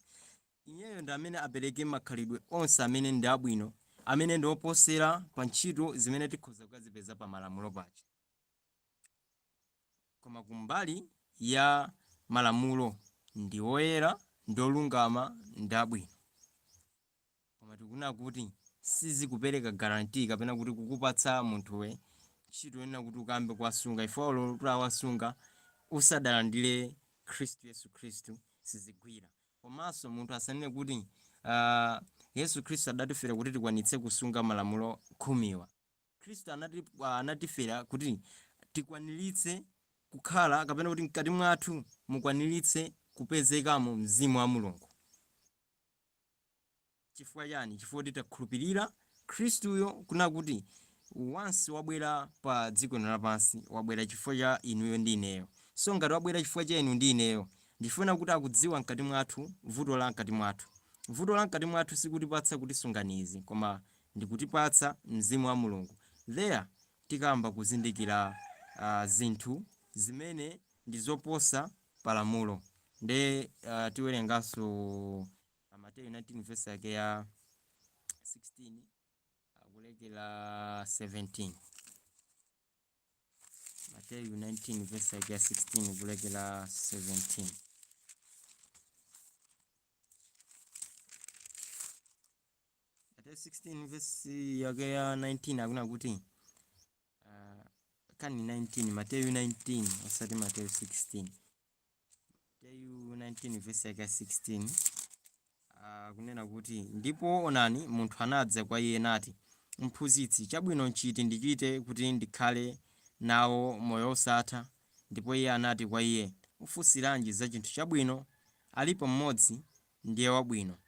Iyeyo ndi amene apereke makhalidwe onse amene ndi abwino, amene ndi oposera pa ntchito zimene tikhoza kukazipeza pa malamulo paja. Koma kumbali ya malamulo ndi oyera, ndi olungama, ndi abwino. Koma tikuna kuti sizikupereka guarantee kapena kuti kukupatsa munthuwe ntchito ena kuti ukambe kwasunga ifolo kuti awasunga usadalandire Khristu Yesu Khristu sizigwira. Komanso munthu asanene kuti Yesu Khristu adatifera kuti tikwanitse kusunga malamulo khumiwa. Khristu anatifera kuti tikwaniritse kukhala kapena kuti mkati mwathu mukwaniritse kupezekamo mzimu wa Mulungu. Chifukwa chani? Chifukwa kuti takhulupirira Khristuyo kuna kuti once wabwera pa dziko lapansi wabwera chifukwa cha inuyo ndi ineyo. So ngati wabwera chifukwa cha inu ndi ineyo ndifuna kuti akudziwa mkati mwathu vuto la mkati mwathu. Vuto la mkati mwathu sikutipatsa kuti sunganizi, koma ndikutipatsa mzimu wa Mulungu. There tikamba kuzindikira zinthu zimene ndi zoposa palamulo. Nde tiwerenganso Mateyu 19 verse yake ya 16 kulekera 17. Mateyu 19 verse yake ya 16 kulekera 17. Mateyu 16 verse yake ya 19 akuna kuti kani 19 Mateyu 19 osati Mateyu 16. Mateyu 19 verse yake ya 16 kunena kuti ndipo onani munthu anadza kwa iye nati, mphunzitsi, chabwino nchiti ndichite kuti ndikhale nawo moyo osatha. Ndipo iye anati kwa iye, ufusiranji za chinthu chabwino? Alipo mmodzi ndiye wabwino.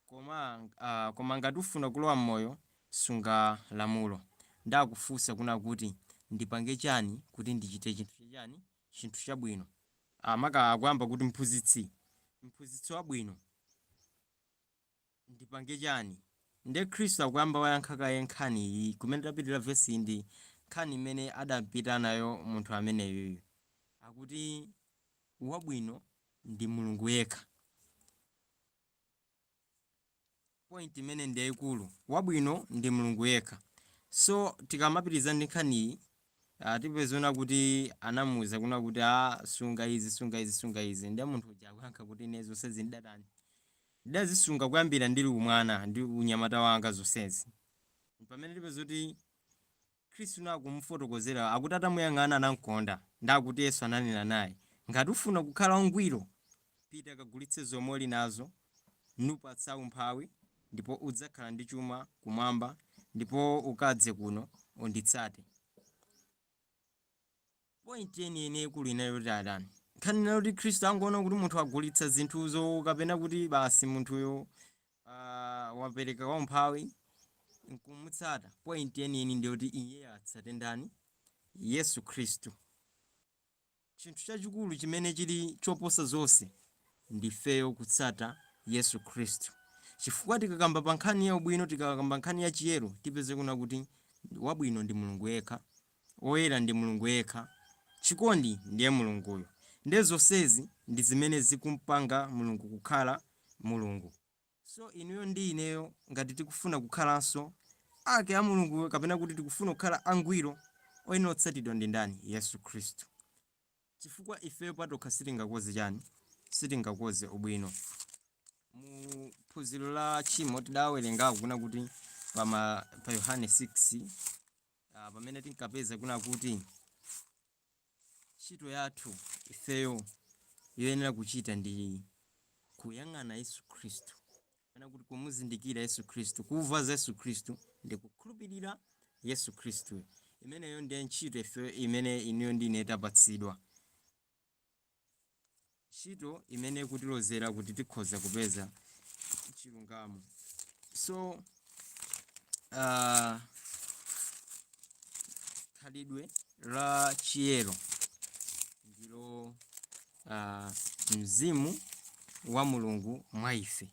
Koma ngati ufuna kulowa m'moyo, sunga lamulo. Ndakufunsa kuna kuti ndipange chani kuti ndichite chinthu chani? Chinthu chabwino. Maka akuyamba kuti mphunzitsi wabwino, ndipange chani? Ndiye Khristu akuyamba wayankha kaye nkhani iyi kumene tapitira vesi iyi ndi nkhani imene adapita nayo munthu ameneyoyo. Akuti wabwino ndi Mulungu yekha. Point imene ndi yayikulu, wabwino ndi Mulungu yekha. So tikamapitiriza ndi nkhani iyi, tipezona kuti anamuwuza kuna kuti sunga izi. Ndiye munthu uja akuyankha kuti ine zonsezi ndidatani, ndidazisunga kuyambira ndili umwana ndi unyamata wanga zonsezi. Pamene tipeza kuti Khristu nakumufotokozera akuti atamuyang'ana anamkonda, ndakuti Yesu ananena naye, ngati ufuna kukhala wangwiro, pita kagulitse zomwe uli nazo, nupatsa umphawi, ndipo udzakhala ndi chuma kumwamba, ndipo ukadze kuno unditsate. Point yeniyeni ikulu inayo kuti adani, nkhani nayo kuti Khristu angoona kuti munthu agulitsa zinthuzo kapena kuti basi munthuyo wapereka kwa umphawi nkumutsata. Point yeniyeni ndiyo kuti iye atsate ndani? Yesu Khristu. Chinthu chachikulu chimene chili choposa zonse ndifeyo kutsata Yesu Khristu. Chifukwa tikakamba pa nkhani ya ubwino, tikakamba nkhani ya chiyero, tipeze kuna kuti wabwino ndi Mulungu yekha, oyera ndi Mulungu yekha, chikondi ndiye Mulunguyo. Ndiye zonsezi ndi zimene zikumpanga Mulungu kukhala Mulungu. So inuyo ndi ineyo ngati tikufuna kukhalanso ake a Mulungu kapena kuti tikufuna kukhala angwiro, oyena otsatidwa ndi ndani? Yesu Khristu. Chifukwa ifeyo patokha sitingakoze chani? Sitingakoze ubwino. Mu phunziro la chimo tidawerenga kuna kuti pa Yohane 6 pamene tinkapeza kuna kuti ntchito yathu ifeyo yoyenera kuchita ndi kuyang'ana Yesu Khristu, kana kuti kumuzindikira Yesu Khristu, kuva za Yesu Khristu ndi kukhulupirira Yesu Khristu. Imeneyo ndiye ntchito ifeyo imene inuyo ndi ine tapatsidwa, ntchito imene kutilozera kuti tikhoza kupeza chilungamo. So khalidwe la chiyero ndilo mzimu wa Mulungu mwa ife.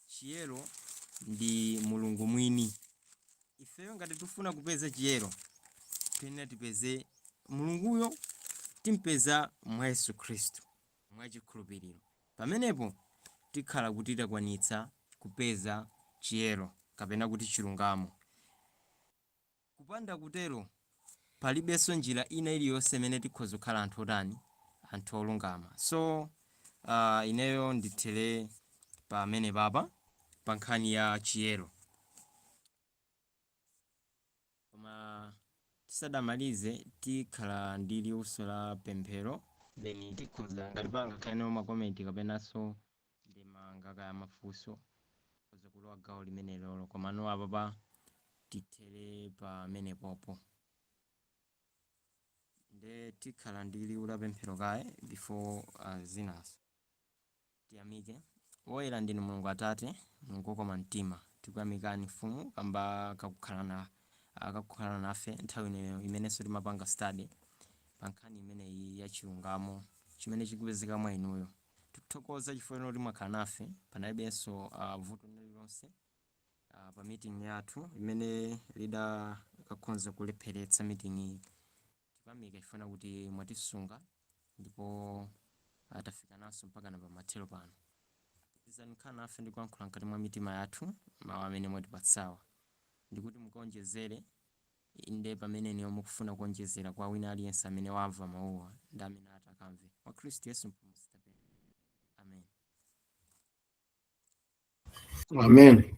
Chiyero ndi Mulungu mwini. Ifeyo ngati tifuna kupeza chiyero, tiyenera tipeze Mulunguyo, timpeza mwa Yesu Khristu, mwa chikhulupiriro. Pamenepo tikhala kuti takwanitsa kupeza chiyero kapena kuti chilungamo. Kupanda kutero palibenso njira ina iliyonse imene tikhoza kukhala anthu otani? Anthu olungama. So ineyo ndithere pamene papa pa nkhani ya chiyero. Koma tisadamalize tikhala ndi liwuso la pemphero, then tikhoza ngati panga khanewo makomenti kapenanso ndemanga kaya mafunso koza kulowa gawo limene lolo. Komano apapa tithere pamene popo. Nde tikhala ndi liwu la pemphero kaye before zinaso. Tiyamike. Woyera ndinu Mulungu Atate, Mulungu wokoma mtima, tikuyamikani mfumu kamba kakukhala nafe nthawi imenenso timapanga study pa nkhani imeneyi ya chilungamo chimene chikupezeka mwa inuyo. Tikuthokoza chifukwa kuti mwakhala nafe, panalibenso vuto lililonse pa meeting yathu imene lidakakhoza kulepheretsa meeting iyi. Tikuyamika chifukwa kuti mwatisunga ndipo tafika naso mpaka na pamathero pano. Tizani khala nafe ndi kuyankhula mkati mwa mitima yathu mawu amene mwatipatsawa, ndikuti mukaonjezere inde pamene niyo mukufuna kuonjezera kwa wina aliyense amene wamva mawuwa ndi amene atakamve. Mwa Khristu Yesu mpulumutsi. Amen. Amen.